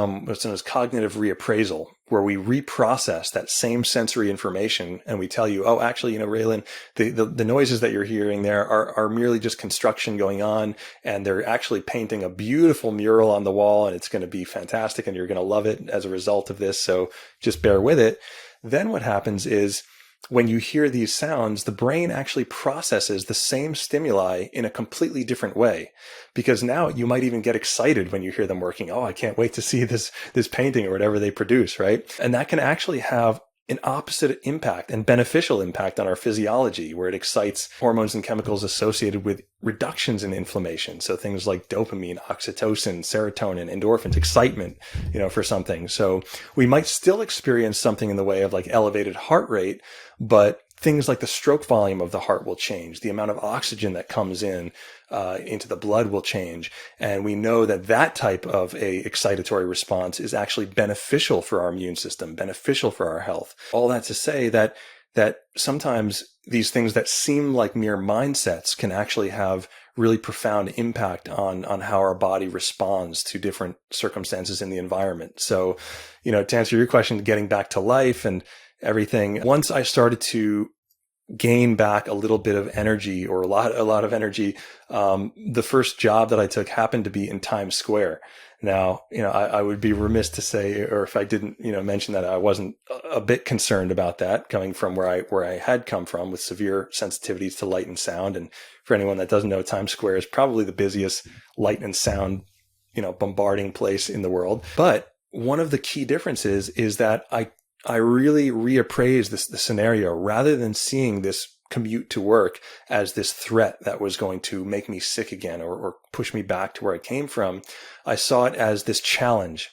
known as cognitive reappraisal, where we reprocess that same sensory information and we tell you, oh, actually, Raelan, the noises that you're hearing there are merely just construction going on, and they're actually painting a beautiful mural on the wall, and it's going to be fantastic, and you're going to love it as a result of this. So just bear with it. Then what happens is, when you hear these sounds, the brain actually processes the same stimuli in a completely different way, because now you might even get excited when you hear them working. Oh, I can't wait to see this painting or whatever they produce, right? And that can actually have an opposite impact and beneficial impact on our physiology, where it excites hormones and chemicals associated with reductions in inflammation. So things like dopamine, oxytocin, serotonin, endorphins, excitement, for something. So we might still experience something in the way of like elevated heart rate, but things like the stroke volume of the heart will change. The amount of oxygen that comes in into the blood will change. And we know that type of a excitatory response is actually beneficial for our immune system, beneficial for our health. All that to say that sometimes these things that seem like mere mindsets can actually have really profound impact on how our body responds to different circumstances in the environment. So, to answer your question, getting back to life and everything, once I started to gain back a little bit of energy, or a lot of energy, the first job that I took happened to be in Times Square. Now, I would be remiss to say, or if I didn't, mention that I wasn't a bit concerned about that, coming from where I had come from with severe sensitivities to light and sound. And for anyone that doesn't know, Times Square is probably the busiest light and sound, bombarding place in the world. But one of the key differences is that I really reappraised the scenario, rather than seeing this commute to work as this threat that was going to make me sick again or push me back to where I came from. I saw it as this challenge,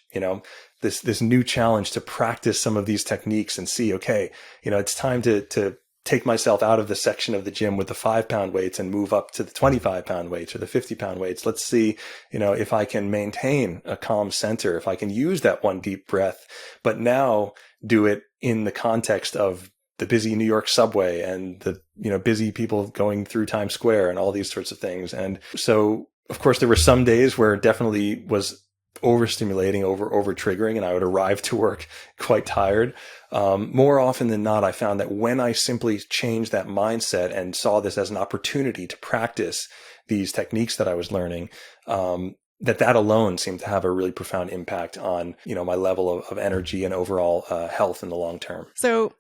this new challenge to practice some of these techniques and see, okay, it's time to take myself out of the section of the gym with the 5-pound weights and move up to the 25-pound weights or the 50-pound weights. Let's see, if I can maintain a calm center, if I can use that one deep breath, but now do it in the context of the busy New York subway and the, busy people going through Times Square and all these sorts of things. And so, of course, there were some days where it definitely was overstimulating, over triggering, and I would arrive to work quite tired. More often than not, I found that when I simply changed that mindset and saw this as an opportunity to practice these techniques that I was learning, that alone seemed to have a really profound impact on, my level of energy and overall health in the long term. So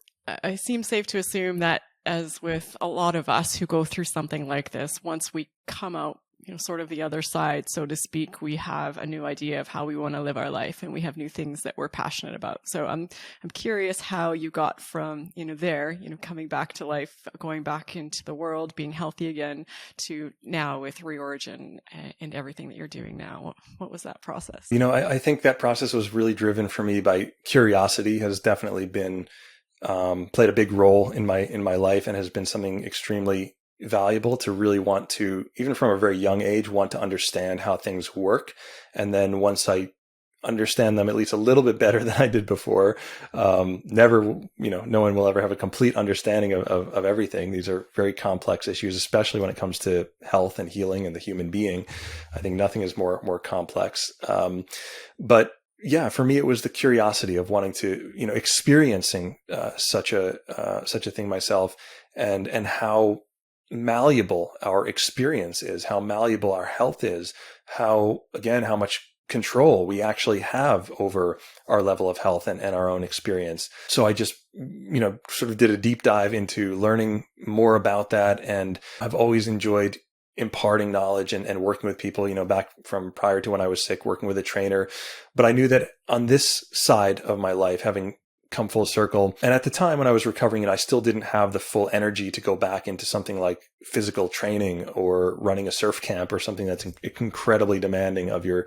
I seem safe to assume that, as with a lot of us who go through something like this, once we come out, sort of the other side, so to speak, we have a new idea of how we want to live our life, and we have new things that we're passionate about. So I'm curious how you got from, there, coming back to life, going back into the world, being healthy again, to now with Reorigin and everything that you're doing now. What was that process? I think that process was really driven for me by curiosity. Has definitely been played a big role in my life, and has been something extremely valuable to really want to, even from a very young age, want to understand how things work. And then once I understand them at least a little bit better than I did before, never, no one will ever have a complete understanding of everything. These are very complex issues, especially when it comes to health and healing and the human being. I think nothing is more complex. But yeah, for me, it was the curiosity of wanting to, experiencing such a thing myself, and how malleable our experience is, how malleable our health is, how much control we actually have over our level of health and our own experience. So I just, sort of did a deep dive into learning more about that. And I've always enjoyed imparting knowledge and working with people, back from prior to when I was sick, working with a trainer. But I knew that on this side of my life, having come full circle, and at the time when I was recovering, I still didn't have the full energy to go back into something like physical training or running a surf camp or something that's incredibly demanding of your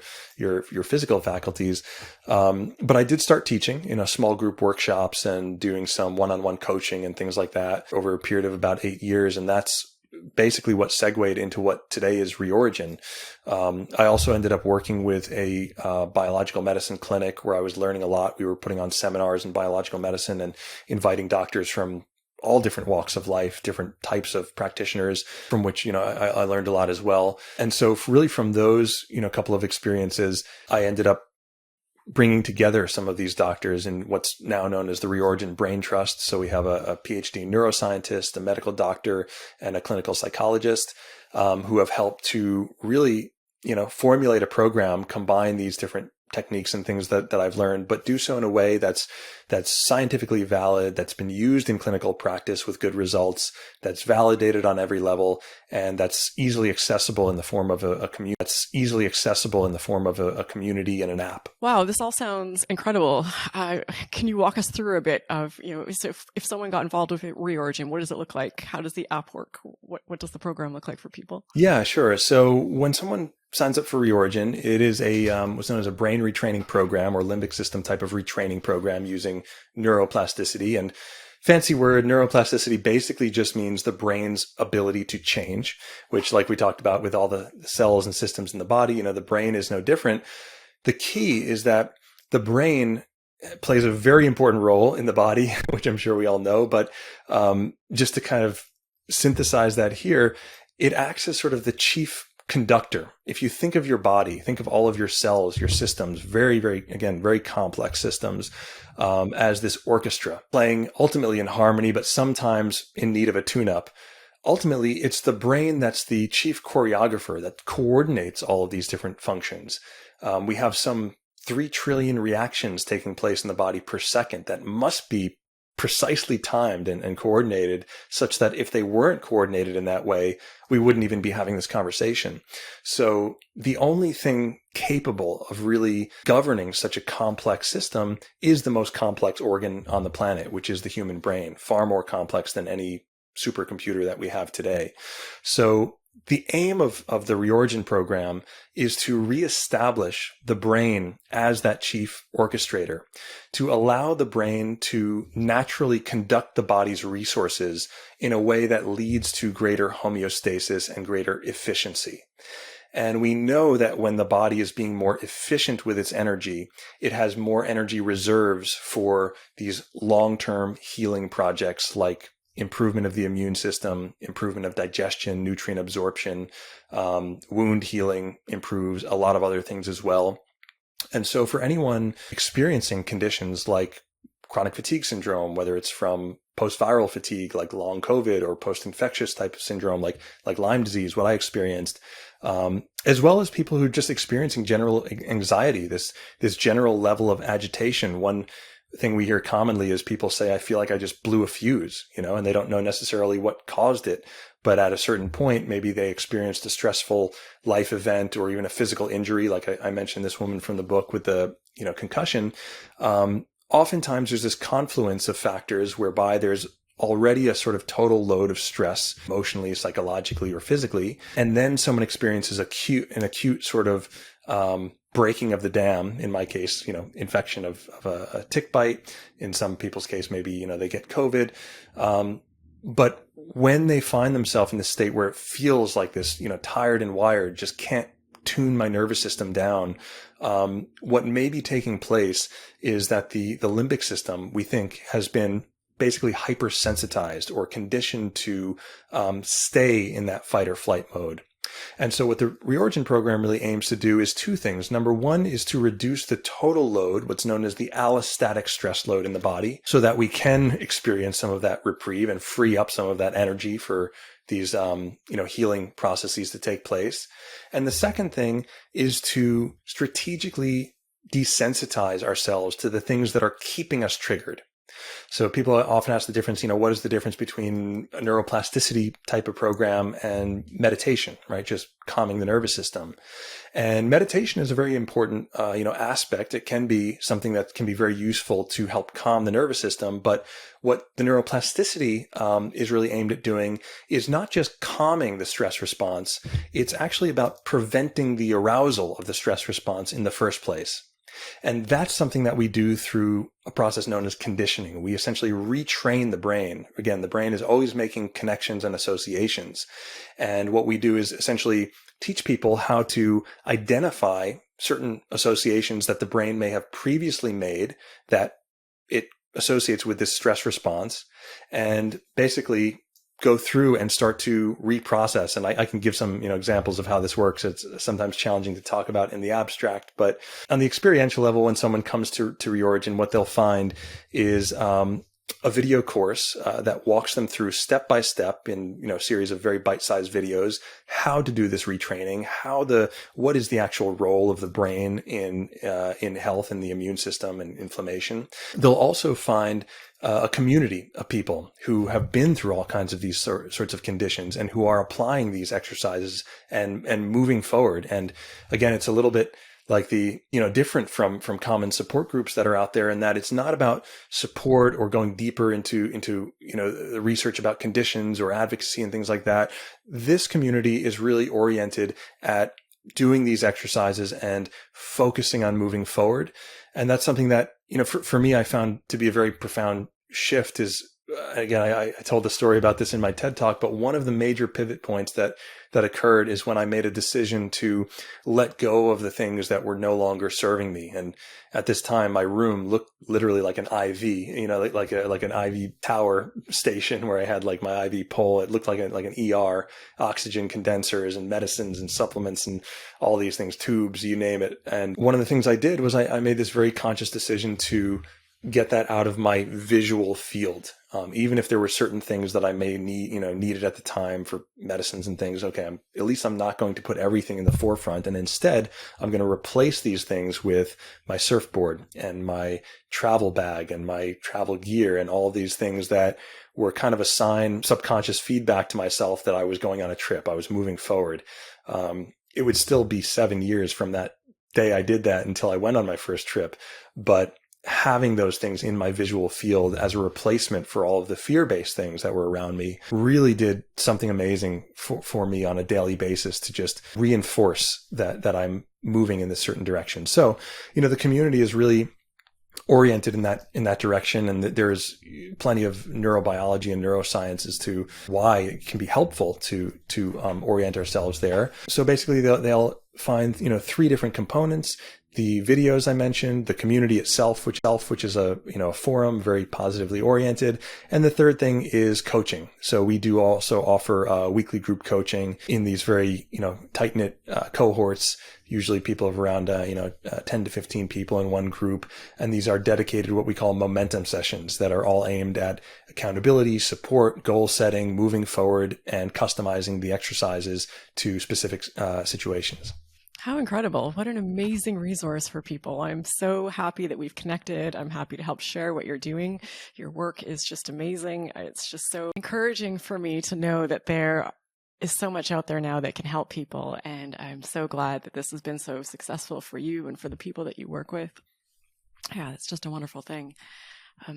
physical faculties. But I did start teaching, small group workshops and doing some one-on-one coaching and things like that over a period of about 8 years. And that's basically what segued into what today is Reorigin. I also ended up working with a biological medicine clinic where I was learning a lot. We were putting on seminars in biological medicine and inviting doctors from all different walks of life, different types of practitioners, from which, I learned a lot as well. And so really from those, couple of experiences, I ended up bringing together some of these doctors in what's now known as the Reorigin Brain Trust. So we have a PhD neuroscientist, a medical doctor, and a clinical psychologist who have helped to really, formulate a program, combine these different techniques and things that I've learned, but do so in a way that's scientifically valid, that's been used in clinical practice with good results, that's validated on every level, and that's easily accessible in the form of a community. That's easily accessible in the form of a community and an app. Wow, this all sounds incredible. Can you walk us through a bit of, so if someone got involved with Reorigin, what does it look like? How does the app work? What does the program look like for people? Yeah, sure. So when someone signs up for Reorigin, it is what's known as a brain retraining program or limbic system type of retraining program using neuroplasticity. And fancy word, neuroplasticity basically just means the brain's ability to change, which, like we talked about with all the cells and systems in the body, the brain is no different. The key is that the brain plays a very important role in the body, which I'm sure we all know, but just to kind of synthesize that here, it acts as sort of the chief conductor. If you think of your body, think of all of your cells, your systems, very, very, again, very complex systems, as this orchestra playing ultimately in harmony, but sometimes in need of a tune-up. Ultimately, it's the brain that's the chief choreographer that coordinates all of these different functions. We have some 3 trillion reactions taking place in the body per second that must be precisely timed and coordinated, such that if they weren't coordinated in that way, we wouldn't even be having this conversation. So the only thing capable of really governing such a complex system is the most complex organ on the planet, which is the human brain, far more complex than any supercomputer that we have today. So the aim of the Reorigin program is to reestablish the brain as that chief orchestrator, to allow the brain to naturally conduct the body's resources in a way that leads to greater homeostasis and greater efficiency. And we know that when the body is being more efficient with its energy, it has more energy reserves for these long-term healing projects like improvement of the immune system, improvement of digestion, nutrient absorption, wound healing improves, a lot of other things as well. And so for anyone experiencing conditions like chronic fatigue syndrome, whether it's from post-viral fatigue like long COVID or post-infectious type of syndrome like Lyme disease, what I experienced, as well as people who are just experiencing general anxiety, this general level of agitation. One thing we hear commonly is people say, I feel like I just blew a fuse, and they don't know necessarily what caused it. But at a certain point, maybe they experienced a stressful life event or even a physical injury. Like I mentioned this woman from the book with the, concussion. Oftentimes there's this confluence of factors whereby there's already a sort of total load of stress, emotionally, psychologically, or physically. And then someone experiences an acute sort of, breaking of the dam, in my case, infection of a tick bite. In some people's case, maybe, they get COVID. But when they find themselves in this state where it feels like this, tired and wired, just can't tune my nervous system down, what may be taking place is that the limbic system, we think, has been basically hypersensitized or conditioned to stay in that fight or flight mode. And so what the Reorigin program really aims to do is 2 things. Number 1 is to reduce the total load, what's known as the allostatic stress load in the body, so that we can experience some of that reprieve and free up some of that energy for these, healing processes to take place. And the second thing is to strategically desensitize ourselves to the things that are keeping us triggered. So people often ask the difference, what is the difference between a neuroplasticity type of program and meditation, right? Just calming the nervous system. And meditation is a very important, aspect. It can be something that can be very useful to help calm the nervous system. But what the neuroplasticity is really aimed at doing is not just calming the stress response. It's actually about preventing the arousal of the stress response in the first place. And that's something that we do through a process known as conditioning. We essentially retrain the brain. Again, the brain is always making connections and associations. And what we do is essentially teach people how to identify certain associations that the brain may have previously made that it associates with this stress response, and basically go through and start to reprocess. And I can give some, examples of how this works. It's sometimes challenging to talk about in the abstract, but on the experiential level, when someone comes to Reorigin, what they'll find is a video course that walks them through step by step in a series of very bite-sized videos how to do this retraining, what is the actual role of the brain in health and the immune system and inflammation. They'll also find a community of people who have been through all kinds of these sorts of conditions and who are applying these exercises and moving forward. And again, it's a little bit like different from common support groups that are out there, in that it's not about support or going deeper into the research about conditions or advocacy and things like that. This community is really oriented at doing these exercises and focusing on moving forward. And that's something that, for me, I found to be a very profound shift. Is again, I told the story about this in my TED Talk, but one of the major pivot points that occurred is when I made a decision to let go of the things that were no longer serving me. And at this time, my room looked literally like an IV, like an IV tower station where I had like my IV pole. It looked like an ER, oxygen condensers and medicines and supplements and all these things, tubes, you name it. And one of the things I did was I made this very conscious decision to get that out of my visual field. Even if there were certain things that I may needed at the time for medicines and things. Okay, at least I'm not going to put everything in the forefront. And instead, I'm going to replace these things with my surfboard and my travel bag and my travel gear and all these things that were kind of a subconscious feedback to myself that I was going on a trip. I was moving forward. It would still be 7 years from that day I did that until I went on my first trip. But having those things in my visual field as a replacement for all of the fear-based things that were around me really did something amazing for me on a daily basis to just reinforce that I'm moving in this certain direction. So, the community is really oriented in that direction, and there's plenty of neurobiology and neuroscience as to why it can be helpful to orient ourselves there. So basically, they'll find 3 different components: the videos I mentioned, the community itself, which is a forum, very positively oriented, and the third thing is coaching. So we do also offer weekly group coaching in these very tight knit cohorts. Usually people of around 10 to 15 people in one group, and these are dedicated to what we call momentum sessions that are all aimed at accountability, support, goal setting, moving forward, and customizing the exercises to specific situations. How incredible. What an amazing resource for people. I'm so happy that we've connected. I'm happy to help share what you're doing. Your work is just amazing. It's just so encouraging for me to know that there is so much out there now that can help people. And I'm so glad that this has been so successful for you and for the people that you work with. Yeah, it's just a wonderful thing.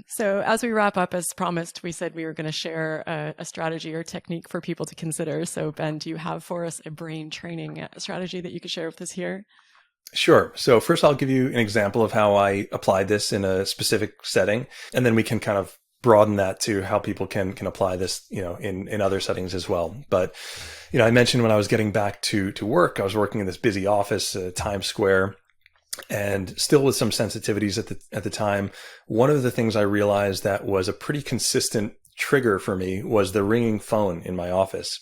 So as we wrap up, as promised, we said we were going to share a strategy or technique for people to consider. So Ben, do you have for us a brain training strategy that you could share with us here? Sure. So first I'll give you an example of how I applied this in a specific setting, and then we can kind of broaden that to how people can apply this, in other settings as well. But, I mentioned when I was getting back to work, I was working in this busy office, Times Square, and still with some sensitivities at the time. One of the things I realized that was a pretty consistent trigger for me was the ringing phone in my office.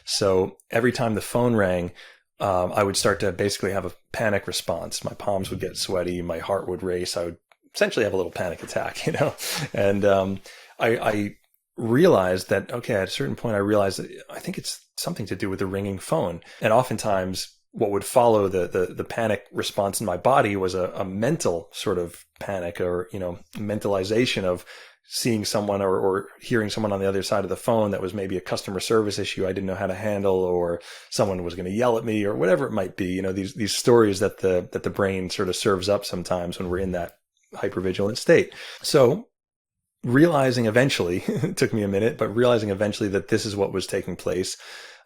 So every time the phone rang, I would start to basically have a panic response. My palms would get sweaty, my heart would race. I would essentially have a little panic attack, and I realized that, okay, at a certain point, I realized that I think it's something to do with the ringing phone. And oftentimes what would follow the panic response in my body was a mental sort of panic, or, mentalization of seeing someone or hearing someone on the other side of the phone that was maybe a customer service issue I didn't know how to handle, or someone was going to yell at me, or whatever it might be. These stories that the brain sort of serves up sometimes when we're in that hypervigilant state. So realizing eventually, it took me a minute, but realizing eventually that this is what was taking place,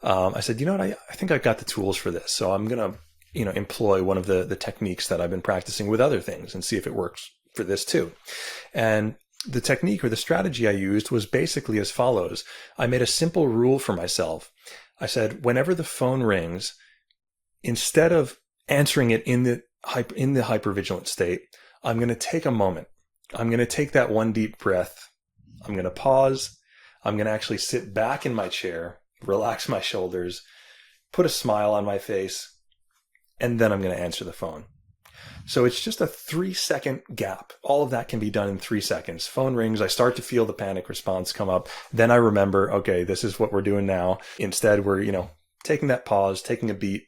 I said, I think I've got the tools for this. So I'm going to employ one of the techniques that I've been practicing with other things and see if it works for this too. And the technique or the strategy I used was basically as follows. I made a simple rule for myself. I said, whenever the phone rings, instead of answering it in the hypervigilant state, I'm going to take a moment. I'm going to take that one deep breath. I'm going to pause. I'm going to actually sit back in my chair, relax my shoulders, put a smile on my face, and then I'm going to answer the phone. So it's just a 3-second gap. All of that can be done in 3 seconds. Phone rings. I start to feel the panic response come up. Then I remember, okay, this is what we're doing now. Instead, we're, taking that pause, taking a beat,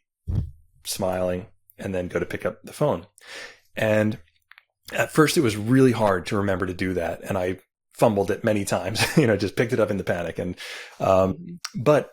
smiling, and then go to pick up the phone. And at first it was really hard to remember to do that. And I fumbled it many times, just picked it up in the panic. And, but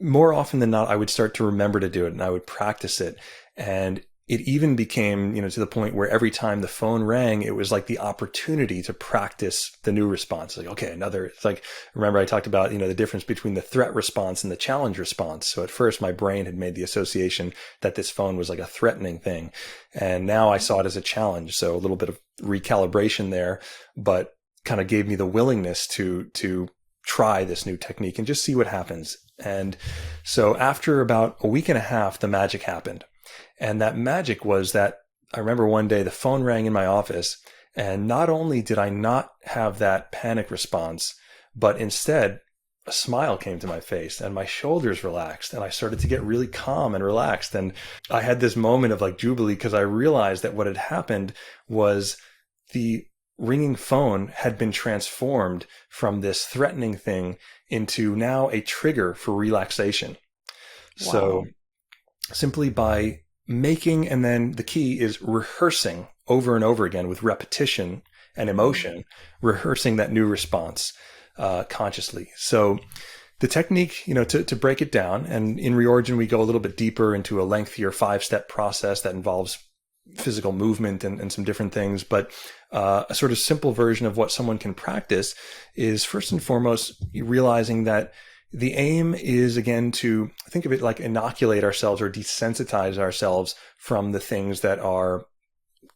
more often than not, I would start to remember to do it and I would practice it. And it even became, to the point where every time the phone rang, it was like the opportunity to practice the new response. Like, okay, it's like, remember I talked about, the difference between the threat response and the challenge response. So at first my brain had made the association that this phone was like a threatening thing. And now I saw it as a challenge. So a little bit of recalibration there, but kind of gave me the willingness to try this new technique and just see what happens. And so after about a week and a half, the magic happened. And that magic was that I remember one day the phone rang in my office, and not only did I not have that panic response, but instead a smile came to my face and my shoulders relaxed and I started to get really calm and relaxed. And I had this moment of like jubilee because I realized that what had happened was the ringing phone had been transformed from this threatening thing into now a trigger for relaxation. Wow. So simply by making, and then the key is rehearsing over and over again with repetition and emotion, rehearsing that new response consciously. So the technique, to break it down, and in Reorigin, we go a little bit deeper into a lengthier 5-step process that involves physical movement and some different things. But a sort of simple version of what someone can practice is first and foremost realizing that the aim is, again, to think of it like inoculate ourselves or desensitize ourselves from the things that are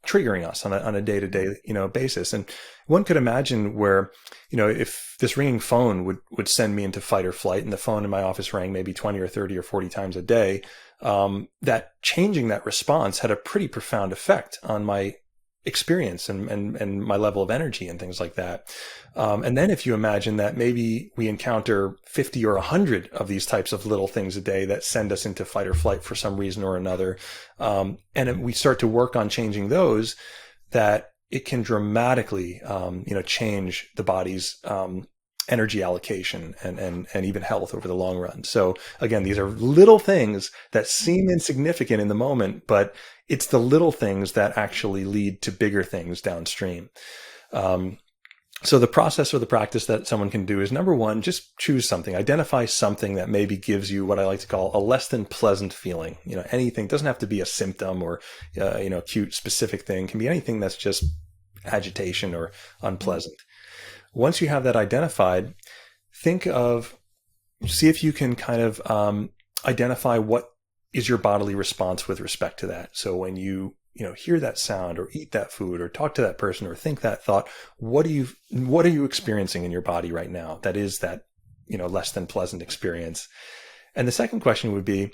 triggering us on a day-to-day, basis. And one could imagine where, if this ringing phone would send me into fight or flight, and the phone in my office rang maybe 20 or 30 or 40 times a day, that changing that response had a pretty profound effect on my experience and my level of energy and things like that. And then if you imagine that maybe we encounter 50 or 100 of these types of little things a day that send us into fight or flight for some reason or another, and we start to work on changing those, that it can dramatically, change the body's energy allocation and even health over the long run. So again, these are little things that seem insignificant in the moment, but it's the little things that actually lead to bigger things downstream. So the process or the practice that someone can do is, number one, just choose something, identify something that maybe gives you what I like to call a less than pleasant feeling. Anything doesn't have to be a symptom or, cute specific thing. It can be anything that's just agitation or unpleasant. Once you have that identified, see if you can kind of identify what is your bodily response with respect to that. So when you hear that sound or eat that food or talk to that person or think that thought, what are you experiencing in your body right now that is that, less than pleasant experience? And the second question would be,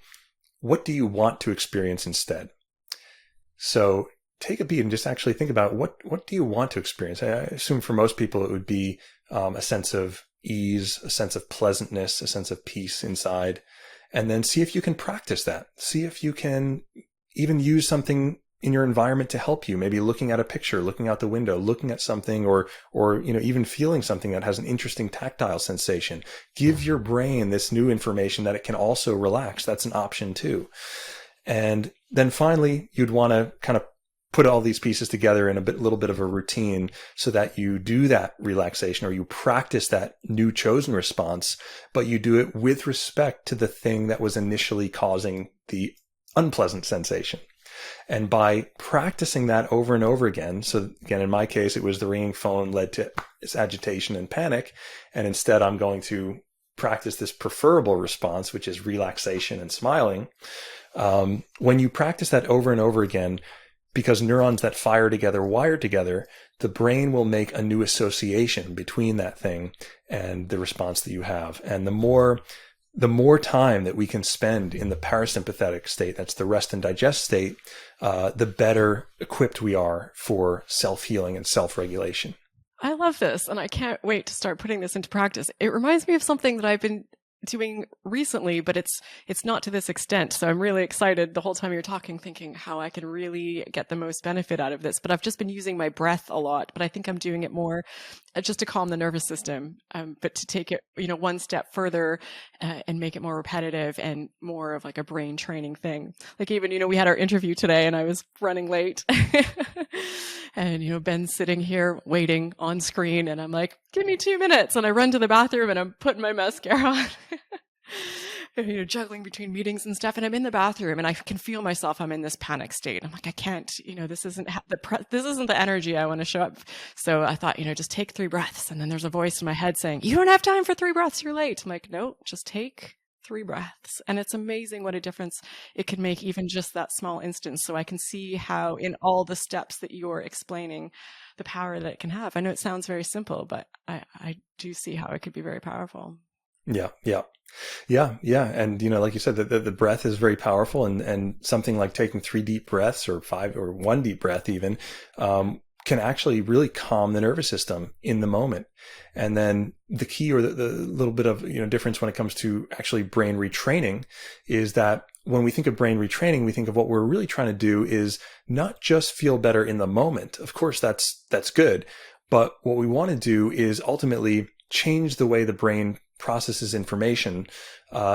what do you want to experience instead? So take a beat and just actually think about what do you want to experience? I assume for most people it would be a sense of ease, a sense of pleasantness, a sense of peace inside. And then see if you can practice that. See if you can even use something in your environment to help you. Maybe looking at a picture, looking out the window, looking at something, or even feeling something that has an interesting tactile sensation. Give your brain this new information that it can also relax. That's an option too. And then finally, you'd want to kind of put all these pieces together in a little bit of a routine so that you do that relaxation or you practice that new chosen response, but you do it with respect to the thing that was initially causing the unpleasant sensation. And by practicing that over and over again, so again, in my case, it was the ringing phone led to this agitation and panic. And instead, I'm going to practice this preferable response, which is relaxation and smiling. When you practice that over and over again, because neurons that fire together wire together, the brain will make a new association between that thing and the response that you have. And the more time that we can spend in the parasympathetic state, that's the rest and digest state, the better equipped we are for self-healing and self-regulation. I love this, and I can't wait to start putting this into practice. It reminds me of something that I've been doing recently, but it's not to this extent. So I'm really excited the whole time you're talking, thinking how I can really get the most benefit out of this. But I've just been using my breath a lot, but I think I'm doing it more just to calm the nervous system, but to take it, one step further and make it more repetitive and more of like a brain training thing. Like even, we had our interview today and I was running late. And, Ben's sitting here waiting on screen and I'm like, give me 2 minutes. And I run to the bathroom and I'm putting my mascara on. And, juggling between meetings and stuff. And I'm in the bathroom and I can feel myself. I'm in this panic state. I'm like, I can't, this isn't this isn't the energy I want to show up. So I thought, just take 3 breaths. And then there's a voice in my head saying, you don't have time for 3 breaths. You're late. I'm like, no, just take 3 breaths. And it's amazing what a difference it can make, even just that small instance. So I can see how in all the steps that you're explaining, the power that it can have. I know it sounds very simple, but I do see how it could be very powerful. Yeah, yeah. Yeah. And, like you said, the breath is very powerful, and something like taking 3 deep breaths or 5 or 1 deep breath even, can actually really calm the nervous system in the moment. And then the key, or the little bit of, difference when it comes to actually brain retraining, is that when we think of brain retraining, we think of what we're really trying to do is not just feel better in the moment. Of course, that's good. But what we want to do is ultimately change the way the brain processes information,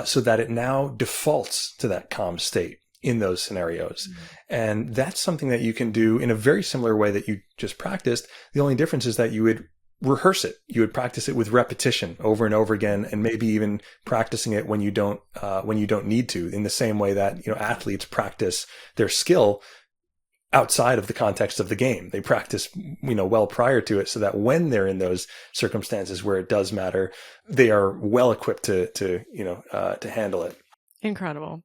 so that it now defaults to that calm state in those scenarios. Mm-hmm. And that's something that you can do in a very similar way that you just practiced. The only difference is that you would rehearse it. You would practice it with repetition over and over again, and maybe even practicing it when you don't need to, in the same way that, athletes practice their skill outside of the context of the game. They practice, well prior to it, so that when they're in those circumstances where it does matter, they are well equipped to handle it. Incredible.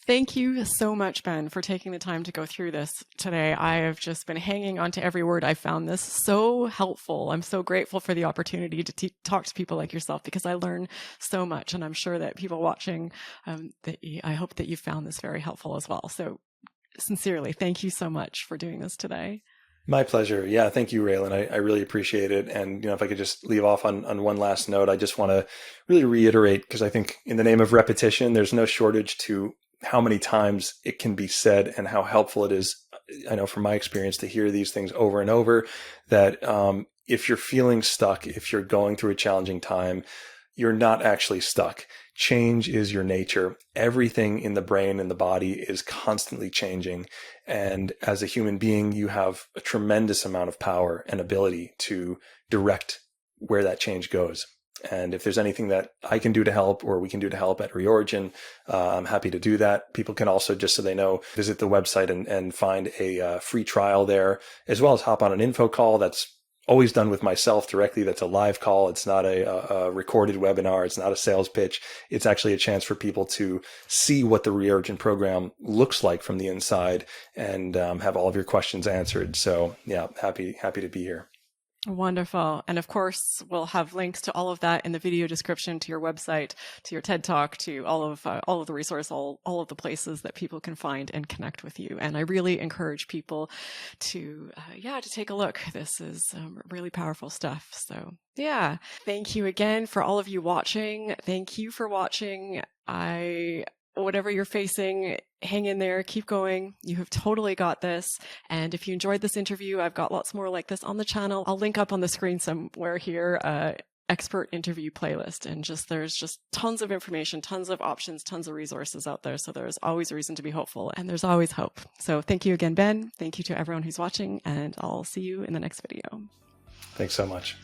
Thank you so much, Ben, for taking the time to go through this today. I have just been hanging on to every word. I found this so helpful. I'm so grateful for the opportunity to talk to people like yourself, because I learn so much, and I'm sure that people watching, I hope that you found this very helpful as well. So sincerely, thank you so much for doing this today. My pleasure. Yeah, thank you, Raelan. I really appreciate it. And, if I could just leave off on one last note, I just want to really reiterate, because I think in the name of repetition, there's no shortage to how many times it can be said and how helpful it is. I know from my experience to hear these things over and over, that if you're feeling stuck, if you're going through a challenging time, you're not actually stuck. Change is your nature. Everything in the brain and the body is constantly changing. And as a human being, you have a tremendous amount of power and ability to direct where that change goes. And if there's anything that I can do to help, or we can do to help at Reorigin, I'm happy to do that. People can also, just so they know, visit the website and find a free trial there, as well as hop on an info call. That's always done with myself directly. That's a live call. It's not a recorded webinar. It's not a sales pitch. It's actually a chance for people to see what the Reorigin program looks like from the inside, and have all of your questions answered. So yeah, happy to be here. Wonderful. And of course, we'll have links to all of that in the video description, to your website, to your TED Talk, to all of the resources, all of the places that people can find and connect with you. And I really encourage people to take a look. This is really powerful stuff. So yeah, thank you again for all of you watching. Thank you for watching. Whatever you're facing, hang in there, keep going. You have totally got this. And if you enjoyed this interview, I've got lots more like this on the channel. I'll link up on the screen somewhere here, expert interview playlist. And there's just tons of information, tons of options, tons of resources out there. So there's always a reason to be hopeful, and there's always hope. So thank you again, Ben. Thank you to everyone who's watching, and I'll see you in the next video. Thanks so much.